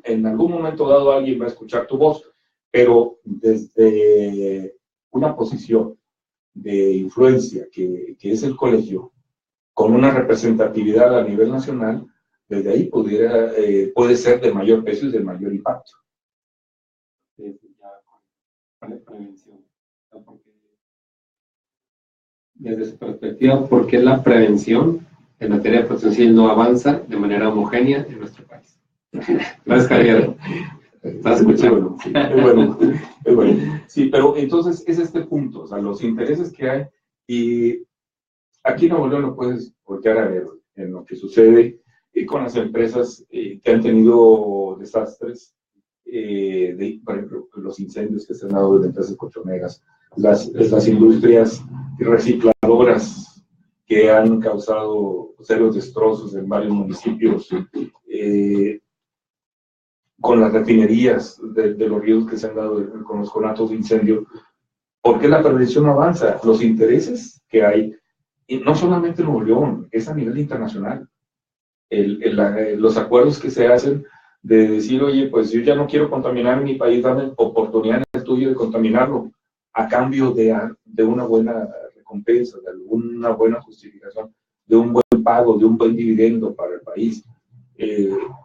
En algún momento dado alguien va a escuchar tu voz, pero desde una posición de influencia que es el colegio, con una representatividad a nivel nacional, desde ahí puede ser de mayor peso y de mayor impacto. Desde su perspectiva, ¿por qué la prevención en materia de protección civil no avanza de manera homogénea en nuestro país? Gracias, Javier. Estás escuchando. Sí, es bueno. Sí, pero entonces es este punto, o sea, los intereses que hay, y aquí en Nuevo León lo puedes voltear a ver en lo que sucede con las empresas que han tenido desastres, por ejemplo, los incendios que se han dado de empresas colchoneras, las industrias recicladoras que han causado serios destrozos en varios municipios, con las refinerías de los ríos que se han dado con los conatos de incendio. ¿Por qué la prevención no avanza? Los intereses que hay, y no solamente en Nuevo León, es a nivel internacional. Los acuerdos que se hacen de decir, oye, pues yo ya no quiero contaminar mi país, dame oportunidad en el tuyo de contaminarlo, a cambio de una buena recompensa, de una buena justificación, de un buen pago, de un buen dividendo para el país.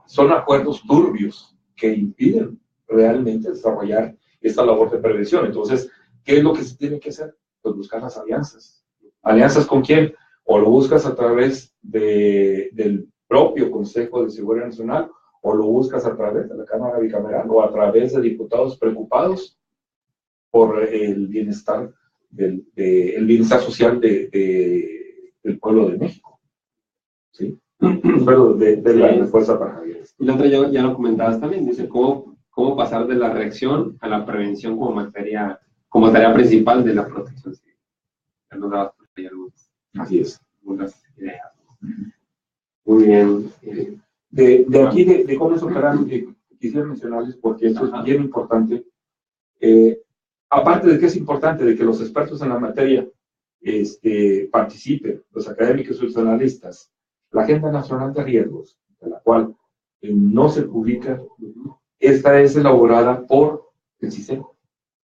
Son acuerdos turbios que impiden realmente desarrollar esta labor de prevención. Entonces, ¿qué es lo que se tiene que hacer? Pues buscar las alianzas. ¿Alianzas con quién? O lo buscas a través del propio Consejo de Seguridad Nacional, o lo buscas a través de la Cámara Bicameral, o a través de diputados preocupados por el bienestar, el bienestar social del pueblo de México. ¿Sí? Pero de la respuesta para Javier. Y la otra ya lo comentabas también, dice, ¿cómo pasar de la reacción a la prevención como tarea principal de la protección civil? Ya nos dabas Así es. algunas ideas. Muy bien. De aquí, de cómo se operan, quisiera mencionarles, porque esto es bien importante. Aparte de que es importante de que los expertos en la materia participen, los académicos y los analistas, la Agenda Nacional de Riesgos, de la cual no se publica, esta es elaborada por el CISEN,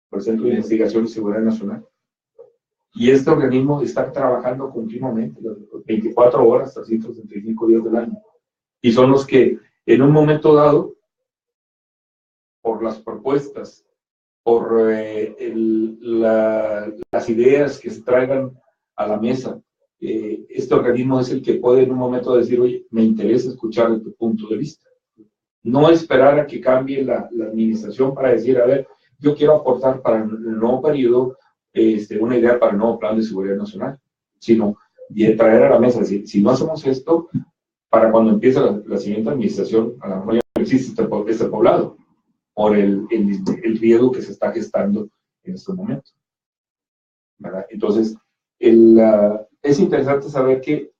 por el Centro de Investigación y Seguridad Nacional. Y este organismo está trabajando continuamente, 24 horas, 365 días del año. Y son los que, en un momento dado, por las propuestas, por las ideas que se traigan a la mesa, este organismo es el que puede en un momento decir, oye, me interesa escuchar tu punto de vista. No esperar a que cambie la administración para decir, a ver, yo quiero aportar para el nuevo periodo una idea para el nuevo plan de seguridad nacional, sino traer a la mesa, si no hacemos esto, para cuando empiece la siguiente administración, a lo mejor ya no existe este poblado, por el riesgo que se está gestando en este momento. ¿Verdad? Entonces, es interesante saber que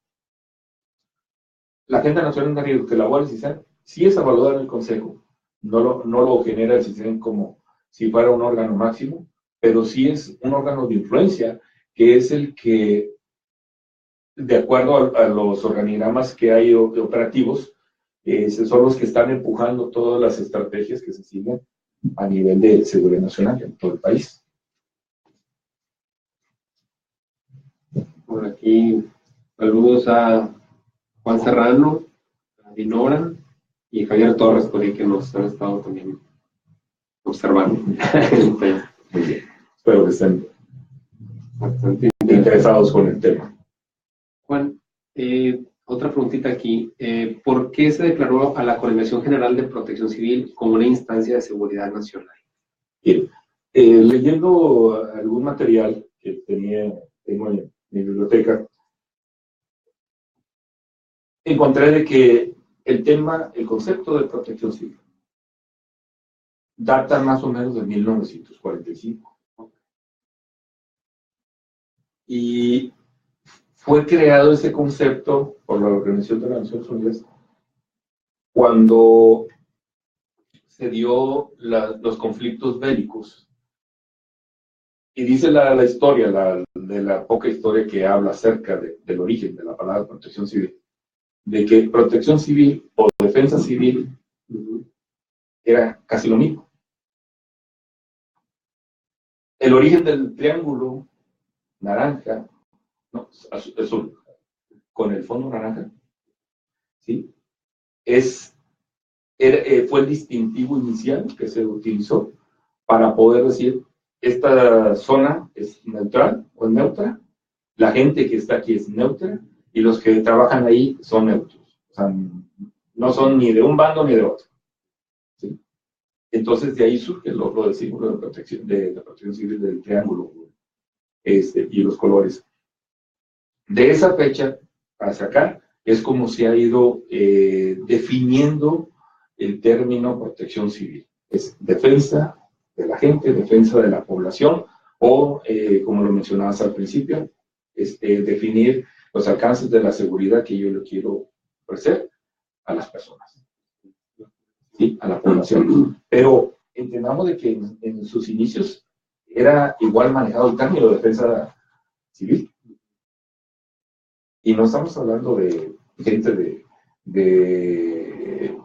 la Agenda Nacional de Riesgos que elabora el CISEN sí es evaluada en el Consejo, no lo genera el CISEN como si fuera un órgano máximo, pero sí es un órgano de influencia que es el que, de acuerdo a los organigramas que hay operativos, son los que están empujando todas las estrategias que se siguen a nivel de seguridad nacional en todo el país. Por aquí, saludos a Juan Serrano, a Dinora y Javier Torres, por ahí que nos han estado también observando. Muy bien. Espero que estén Bastante interesados con el tema. Juan, otra preguntita aquí. ¿Por qué se declaró a la Coordinación General de Protección Civil como una instancia de seguridad nacional? Bien. Leyendo algún material que tengo en mi biblioteca, encontré de que el concepto de protección civil, data más o menos de 1945. Y fue creado ese concepto por la Organización de las Naciones Unidas cuando se dio los conflictos bélicos. Y dice la historia, de la poca historia que habla acerca del origen de la palabra protección civil, de que protección civil o defensa civil era casi lo mismo. El origen del triángulo naranja, no, azul, con el fondo naranja, ¿sí? Fue el distintivo inicial que se utilizó para poder decir, esta zona es neutral o es neutra, la gente que está aquí es neutra, y los que trabajan ahí son neutros. O sea, no son ni de un bando ni de otro. ¿Sí? Entonces, de ahí surge lo símbolo de protección civil del triángulo y los colores. De esa fecha hacia acá es como se ha ido definiendo el término protección civil. Es defensa de la gente, defensa de la población, o, como lo mencionabas al principio, definir los alcances de la seguridad que yo le quiero ofrecer a las personas, ¿sí? A la población. Pero entendamos de que en sus inicios era igual manejado el término de defensa civil. Y no estamos hablando de gente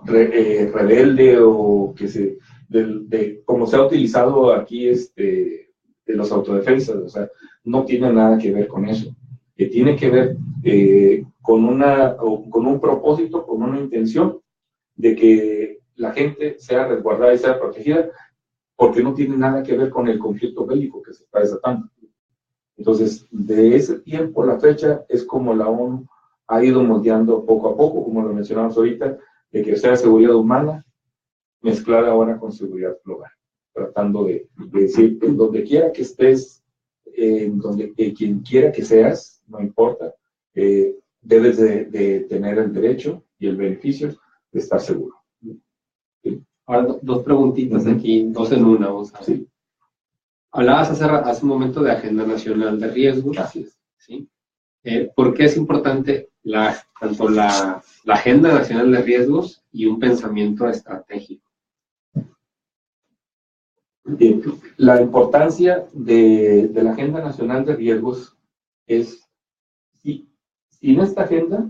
rebelde o que como se ha utilizado aquí de los autodefensas, o sea, no tiene nada que ver con eso. Que tiene que ver con un propósito, con una intención de que la gente sea resguardada y sea protegida, porque no tiene nada que ver con el conflicto bélico que se está desatando. Entonces, de ese tiempo a la fecha es como la ONU ha ido moldeando poco a poco, como lo mencionamos ahorita, de que sea seguridad humana mezclada ahora con seguridad global, tratando de decir, en donde quiera que estés, quien quiera que seas, no importa, debes de tener el derecho y el beneficio de estar seguro. ¿Sí? Ahora, dos preguntitas aquí, dos en una, vamos a ver. Sí. Hablabas hace un momento de Agenda Nacional de Riesgos. Gracias. ¿Sí? ¿Por qué es importante tanto la Agenda Nacional de Riesgos y un pensamiento estratégico? La importancia de la Agenda Nacional de Riesgos es, sin esta agenda,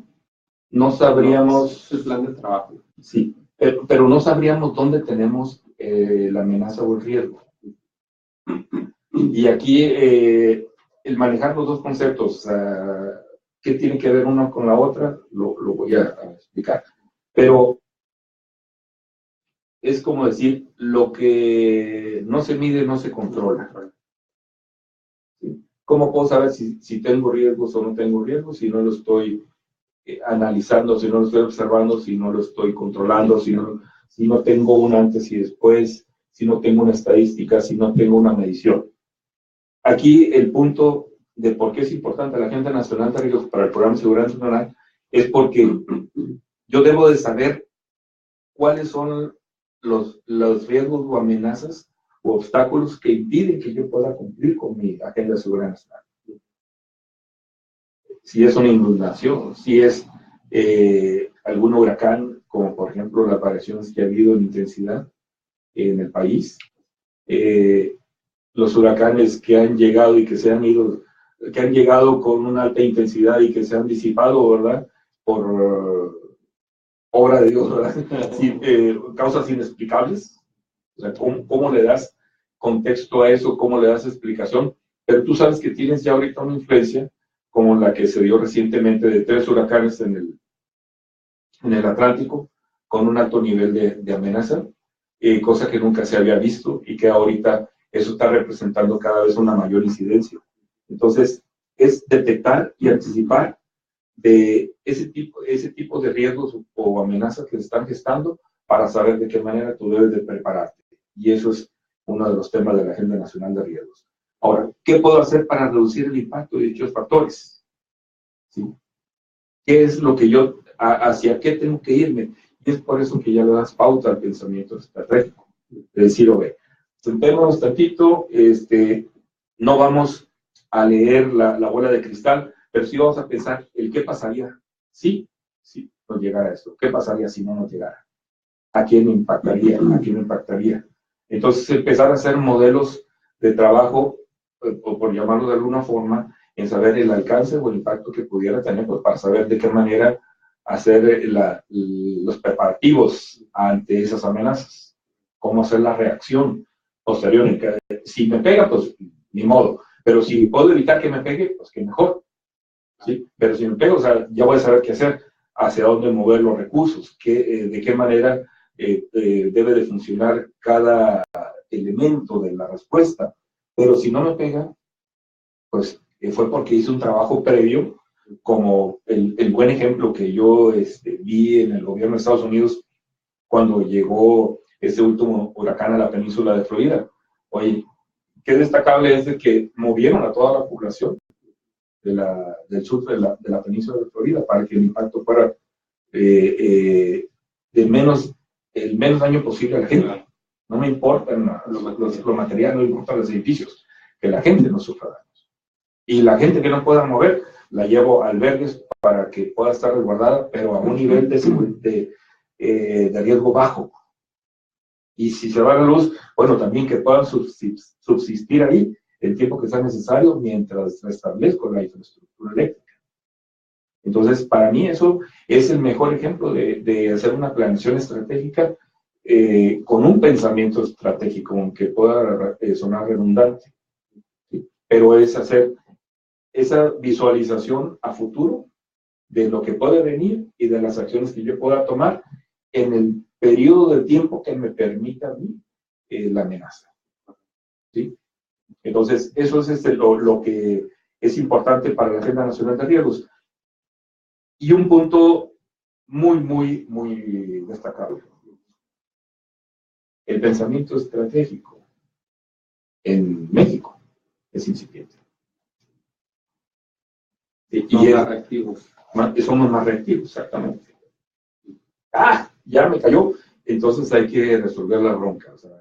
no sabríamos... el plan de trabajo. Sí, pero no sabríamos dónde tenemos la amenaza o el riesgo. Y aquí el manejar los dos conceptos, ¿qué tiene que ver uno con la otra? Lo voy a explicar. Pero es como decir, lo que no se mide no se controla. ¿Sí? ¿Cómo puedo saber si tengo riesgos o no tengo riesgos si no lo estoy analizando, si no lo estoy observando, si no lo estoy controlando, si no tengo un antes y después, si no tengo una estadística, si no tengo una medición? Aquí el punto de por qué es importante la Agenda Nacional de Riesgos para el Programa de Seguridad Nacional es porque yo debo de saber cuáles son los riesgos o amenazas o obstáculos que impiden que yo pueda cumplir con mi Agenda de Seguridad Nacional. Si es una inundación, si es algún huracán, como por ejemplo las variaciones que ha habido en intensidad en el país, los huracanes que han llegado y que se han ido, que han llegado con una alta intensidad y que se han disipado, ¿verdad? Por obra de Dios, ¿verdad? Causas inexplicables. O sea, ¿cómo le das contexto a eso? ¿Cómo le das explicación? Pero tú sabes que tienes ya ahorita una influencia como la que se dio recientemente de 3 huracanes en el Atlántico, con un alto nivel de amenaza, cosa que nunca se había visto y que ahorita eso está representando cada vez una mayor incidencia. Entonces, es detectar y anticipar de ese tipo de riesgos o amenazas que se están gestando para saber de qué manera tú debes de prepararte. Y eso es uno de los temas de la Agenda Nacional de Riesgos. Ahora, ¿qué puedo hacer para reducir el impacto de dichos factores? ¿Sí? ¿Qué es lo que hacia qué tengo que irme? Y es por eso que ya le das pauta al pensamiento estratégico. De decir, sentémonos tantito, no vamos a leer la bola de cristal, pero sí vamos a pensar el qué pasaría si nos llegara esto, qué pasaría si no nos llegara, a quién impactaría, Entonces empezar a hacer modelos de trabajo, o por llamarlo de alguna forma, en saber el alcance o el impacto que pudiera tener, pues para saber de qué manera hacer los preparativos ante esas amenazas, cómo hacer la reacción posterior. Si me pega, pues ni modo, pero si puedo evitar que me pegue, pues que mejor, ¿sí? Pero si me pega, ya voy a saber qué hacer, hacia dónde mover los recursos, de qué manera debe de funcionar cada elemento de la respuesta. Pero si no me pega, pues fue porque hice un trabajo previo, como el buen ejemplo que yo vi en el gobierno de Estados Unidos cuando llegó ese último huracán a la península de Florida. Oye, qué destacable es de que movieron a toda la población del sur de la península de Florida, para que el impacto fuera el menos daño posible a la gente. No me importan lo material, no me importan los edificios, que la gente no sufra daños. Y la gente que no pueda mover, la llevo a albergues para que pueda estar resguardada, pero a un nivel de riesgo bajo. Y si se va la luz, bueno, también que puedan subsistir ahí el tiempo que sea necesario mientras restablezco la infraestructura eléctrica. Entonces, para mí eso es el mejor ejemplo de hacer una planeación estratégica con un pensamiento estratégico, aunque pueda sonar redundante, ¿sí? Pero es hacer esa visualización a futuro de lo que puede venir y de las acciones que yo pueda tomar en el periodo de tiempo que me permita a mí la amenaza, ¿sí? Entonces, eso es lo que es importante para la Agenda Nacional de Riesgos. Y un punto muy destacable. El pensamiento estratégico en México es incipiente. Y más reactivos. Somos más reactivos, exactamente. Ya me cayó, entonces hay que resolver la bronca. O sea,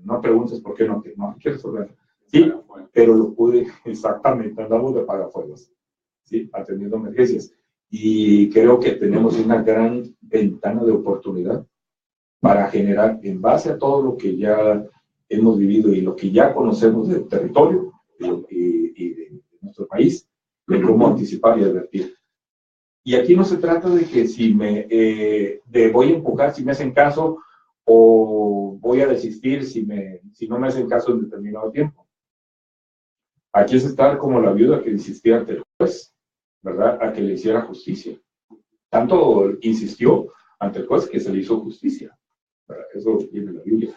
no preguntes por qué no, hay que resolverla. Sí, pero lo pude, exactamente, andamos de apagafuegos, ¿sí? Atendiendo emergencias. Y creo que tenemos una gran ventana de oportunidad para generar, en base a todo lo que ya hemos vivido y lo que ya conocemos del territorio y de nuestro país, de cómo anticipar y advertir. Y aquí no se trata de que si voy a empujar si me hacen caso o voy a desistir si no me hacen caso en determinado tiempo. Aquí es estar como la viuda que insistía ante el juez, ¿verdad? A que le hiciera justicia. Tanto insistió ante el juez que se le hizo justicia. Eso viene en la Biblia.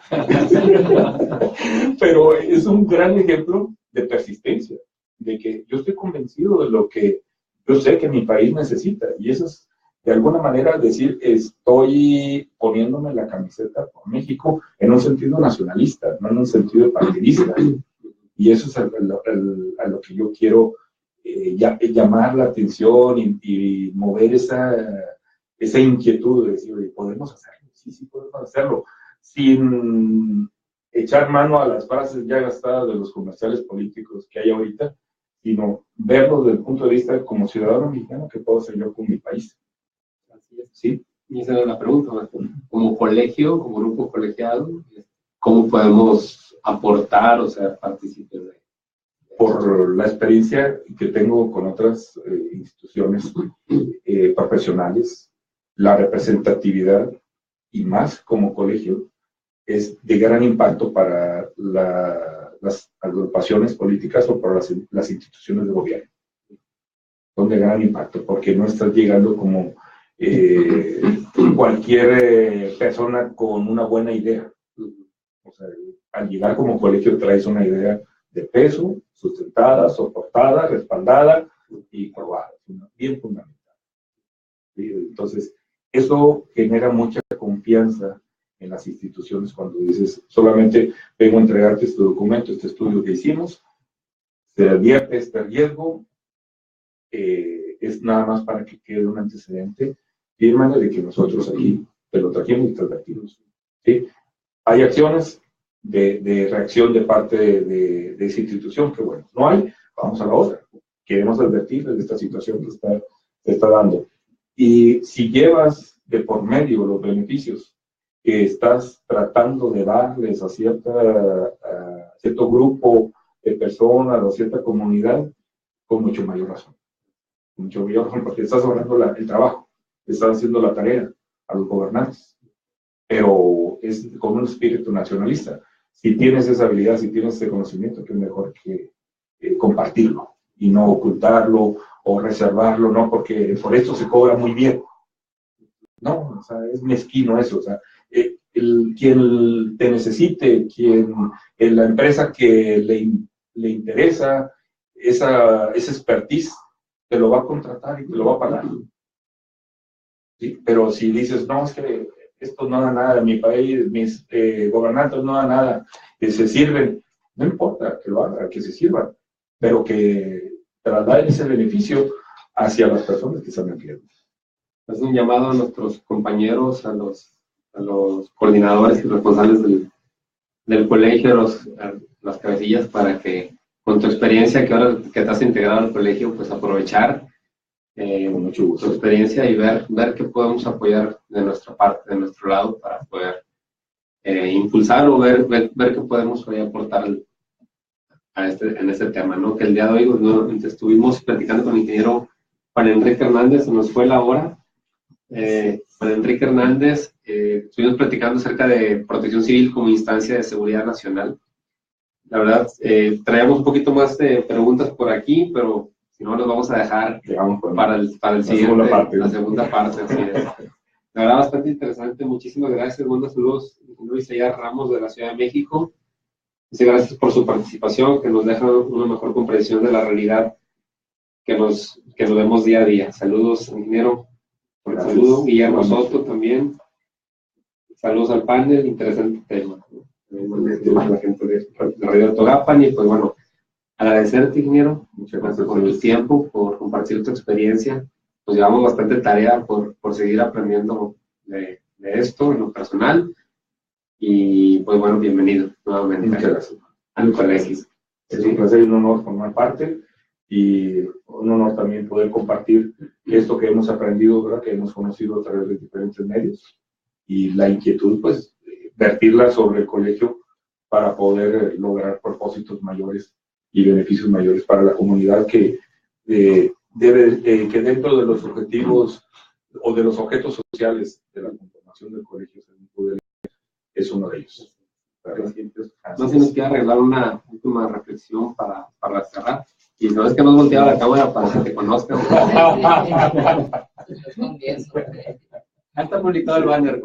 Pero es un gran ejemplo de persistencia, de que yo estoy convencido de lo que yo sé que mi país necesita, y eso es de alguna manera decir, estoy poniéndome la camiseta por México en un sentido nacionalista, no en un sentido partidista. Y eso es a lo que yo quiero llamar la atención y mover esa inquietud de decir, oye, ¿podemos hacerlo? Sí, podemos hacerlo. Sin echar mano a las frases ya gastadas de los comerciales políticos que hay ahorita, sino verlo desde el punto de vista como ciudadano mexicano que puedo hacer yo con mi país. Así es. ¿Sí? Y esa es la pregunta, como colegio, como grupo colegiado, ¿cómo podemos aportar o ser partícipes de? Por la experiencia que tengo con otras instituciones profesionales, la representatividad y más como colegio es de gran impacto para las agrupaciones políticas o para las instituciones de gobierno. Son de gran impacto porque no estás llegando como cualquier persona con una buena idea. O sea, al llegar como colegio traes una idea de peso, sustentada, soportada, respaldada y probada, bien fundamental. Entonces, eso genera mucha confianza en las instituciones cuando dices, solamente vengo a entregarte este documento, este estudio que hicimos, se advierte este riesgo, es nada más para que quede un antecedente, fírmale de que nosotros aquí te lo trajimos y te advertimos. ¿Sí? Hay acciones de reacción de parte de esa institución que, bueno, no hay, vamos a la otra. Queremos advertirles de esta situación que se está dando. Y si llevas de por medio los beneficios que estás tratando de darles a cierto grupo de personas o cierta comunidad, con mucho mayor razón. Con mucho mayor razón, porque estás ahorrando el trabajo, estás haciendo la tarea a los gobernantes. Pero es con un espíritu nacionalista. Si tienes esa habilidad, si tienes ese conocimiento, que es mejor que compartirlo y no ocultarlo o reservarlo, ¿no? Porque por esto se cobra muy bien. No, o sea, es mezquino eso. O sea, quien te necesite, la empresa que le interesa esa expertise, te lo va a contratar y te lo va a pagar. ¿Sí? Pero si dices, no, es que esto no da nada, mi país, mis gobernantes no dan nada, que se sirven, no importa que lo hagan, que se sirvan, pero que trasladen ese beneficio hacia las personas que están enfermas. Es un llamado a nuestros compañeros, a los coordinadores y responsables del colegio, las cabecillas, para que con tu experiencia que ahora que te has integrado al colegio, pues aprovechar Con mucho gusto. tu experiencia y ver qué podemos apoyar de nuestra parte, de nuestro lado, para poder impulsar o ver qué podemos hoy aportar en este tema, ¿no? Que el día de hoy ¿no? Estuvimos platicando con el ingeniero Juan Enrique Hernández, se nos fue la hora. Juan Enrique Hernández, estuvimos platicando acerca de protección civil como instancia de seguridad nacional. La verdad, traemos un poquito más de preguntas por aquí, pero si no, los vamos a dejar para el siguiente, la segunda parte. Así es. La verdad, bastante interesante. Muchísimas gracias. Buenos saludos, Luis Ayar Ramos de la Ciudad de México. Muchas gracias por su participación, que nos deja una mejor comprensión de la realidad que nos vemos día a día. Saludos, ingeniero. Por el saludo. Guillermo Soto también. Saludos al panel. Interesante tema. A la gente de Radio Togapan. Y pues bueno, agradecerte, ingeniero. Muchas gracias por el tiempo, por compartir tu experiencia. Nos llevamos bastante tarea por seguir aprendiendo de esto en lo personal. Y pues bueno, bienvenido nuevamente. Muchas gracias. Al colegio. Es un placer y un honor formar parte y un honor también poder compartir esto que hemos aprendido, ¿verdad? Que hemos conocido a través de diferentes medios y la inquietud, pues, vertirla sobre el colegio para poder lograr propósitos mayores y beneficios mayores para la comunidad que que dentro de los objetivos o de los objetos sociales de la conformación del colegio es uno de ellos. No sé si nos quiere arreglar una última reflexión para cerrar. Y no es que nos volteaba la cámara para que te conozcan. Está publicado el banner.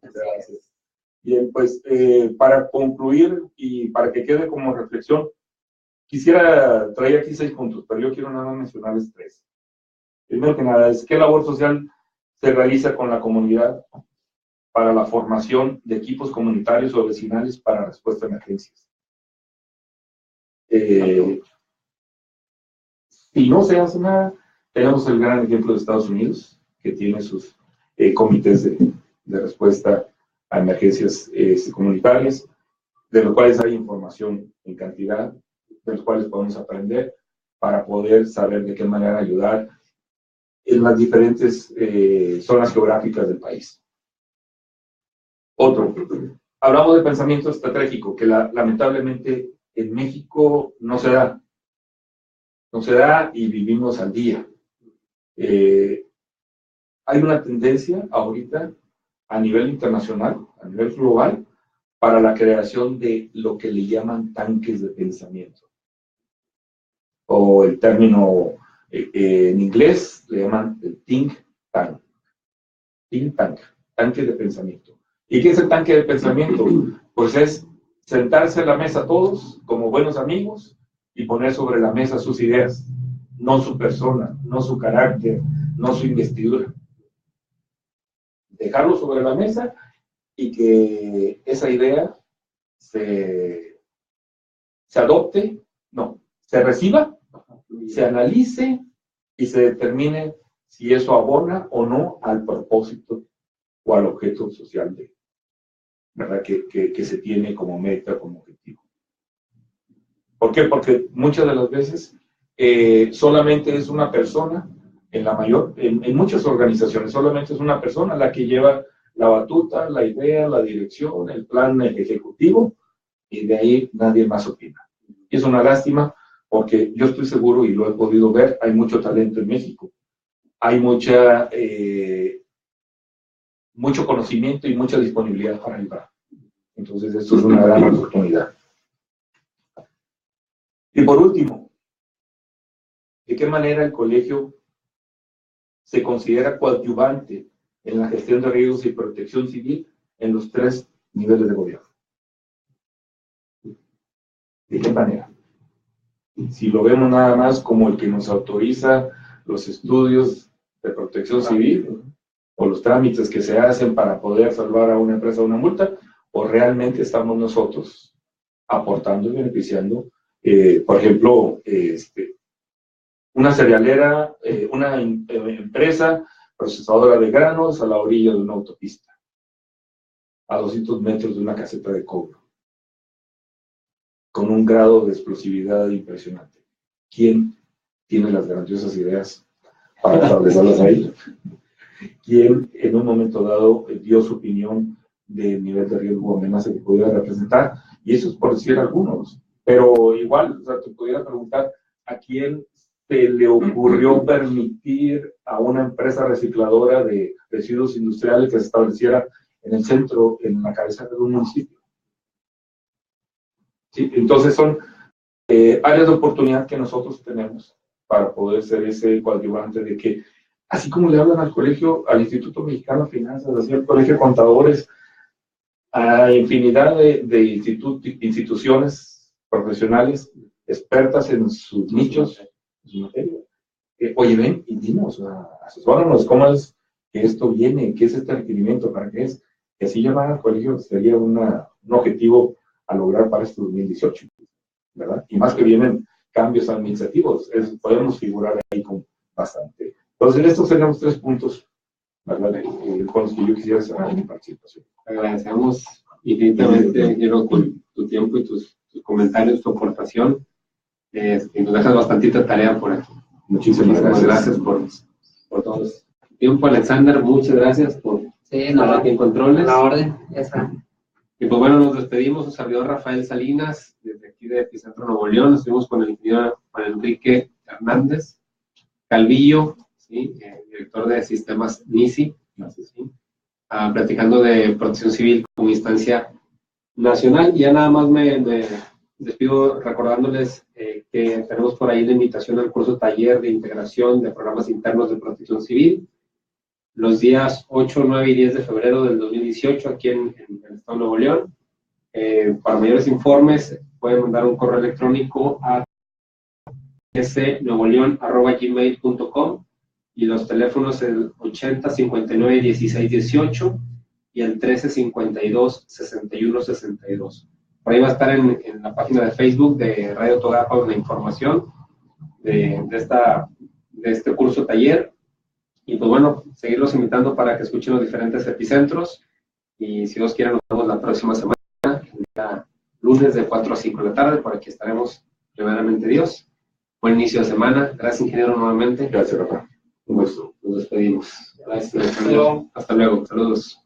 Gracias. Bien, pues para concluir y para que quede como reflexión, quisiera traer aquí 6 puntos, pero yo quiero nada más mencionarles 3. Primero que nada, ¿qué labor social se realiza con la comunidad para la formación de equipos comunitarios o vecinales para respuesta a emergencias? Si no se hace nada, tenemos el gran ejemplo de Estados Unidos, que tiene sus comités de respuesta a emergencias comunitarias, de los cuales hay información en cantidad, de los cuales podemos aprender para poder saber de qué manera ayudar en las diferentes zonas geográficas del país. Otro, hablamos de pensamiento estratégico, que lamentablemente en México no se da. No se da y vivimos al día. Hay una tendencia ahorita a nivel internacional, a nivel global, para la creación de lo que le llaman tanques de pensamiento. O el término en inglés le llaman el think tank. Think tank, tanque de pensamiento. ¿Y qué es el tanque de pensamiento? Pues es sentarse a la mesa todos como buenos amigos y poner sobre la mesa sus ideas, no su persona, no su carácter, no su investidura. Dejarlo sobre la mesa y que esa idea se adopte, no, se reciba, se analice y se determine si eso abona o no al propósito o al objeto social ¿verdad? Que se tiene como meta, como objetivo. ¿Por qué? Porque muchas de las veces solamente es una persona, en muchas organizaciones, solamente es una persona la que lleva la batuta, la idea, la dirección, el plan ejecutivo, y de ahí nadie más opina. Y es una lástima porque yo estoy seguro, y lo he podido ver, hay mucho talento en México. Hay mucho conocimiento y mucha disponibilidad para ayudar. Entonces, esto es una gran oportunidad. Y por último, ¿de qué manera el colegio se considera coadyuvante en la gestión de riesgos y protección civil en los 3 niveles de gobierno? ¿De qué manera? Si lo vemos nada más como el que nos autoriza los estudios de protección civil o los trámites que se hacen para poder salvar a una empresa de una multa, o realmente estamos nosotros aportando y beneficiando Por ejemplo, una cerealera, una empresa procesadora de granos a la orilla de una autopista, a 200 metros de una caseta de cobro, con un grado de explosividad impresionante. ¿Quién tiene las grandiosas ideas para establecerlas ahí? ¿Quién en un momento dado dio su opinión del nivel de riesgo o amenaza que pudiera representar? Y eso es por decir algunos. Pero igual, o sea, te pudiera preguntar a quién se le ocurrió permitir a una empresa recicladora de residuos industriales que se estableciera en el centro, en la cabeza de un municipio. ¿Sí? Entonces son áreas de oportunidad que nosotros tenemos para poder ser ese coadyuvante de que, así como le hablan al colegio, al Instituto Mexicano de Finanzas, así al Colegio de Contadores, a infinidad de instituciones profesionales expertas en sus nichos, en su materia. Oye, ven y dinos, asesóranos, ¿cómo es que esto viene? ¿Qué es este requerimiento? ¿Para qué es? Que así llamar al colegio sería un objetivo a lograr para este 2018, ¿verdad? Y más que vienen cambios administrativos, podemos figurar ahí con bastante. Entonces, en estos tenemos 3 puntos, ¿verdad? Con los que yo quisiera cerrar mi participación. Agradecemos infinitamente, Diego, tu tiempo y tus comentarios, tu aportación. Y nos dejas bastantita tarea por aquí. Muchísimas gracias por todo tu tiempo, Alexander. Muchas gracias por estar aquí en Controles. La orden, ya está. Y pues bueno, nos despedimos. Su servidor Rafael Salinas, desde aquí de Epicentro Nuevo León. Estuvimos con el ingeniero Juan Enrique Hernández Calvillo, ¿sí? Director de sistemas NISI, ¿sí? Platicando de protección civil como instancia nacional. Y ya nada más me despido recordándoles que tenemos por ahí la invitación al curso taller de integración de programas internos de protección civil los días 8, 9 y 10 de febrero del 2018 aquí en el estado de Nuevo León. Para mayores informes pueden mandar un correo electrónico a snuevoleon@gmail.com y los teléfonos el 80 59 16 18 y el 13 52 61 62. Por ahí va a estar en la página de Facebook de Radio Togapa la información de este curso taller. Y pues bueno, seguirlos invitando para que escuchen los diferentes epicentros. Y si Dios quiere, nos vemos la próxima semana, el día lunes de 4 a 5 de la tarde. Por aquí estaremos, primeramente Dios. Buen inicio de semana. Gracias, ingeniero, nuevamente. Gracias, Rafa. Un gusto. Nos despedimos. Gracias. Hasta luego. Saludos.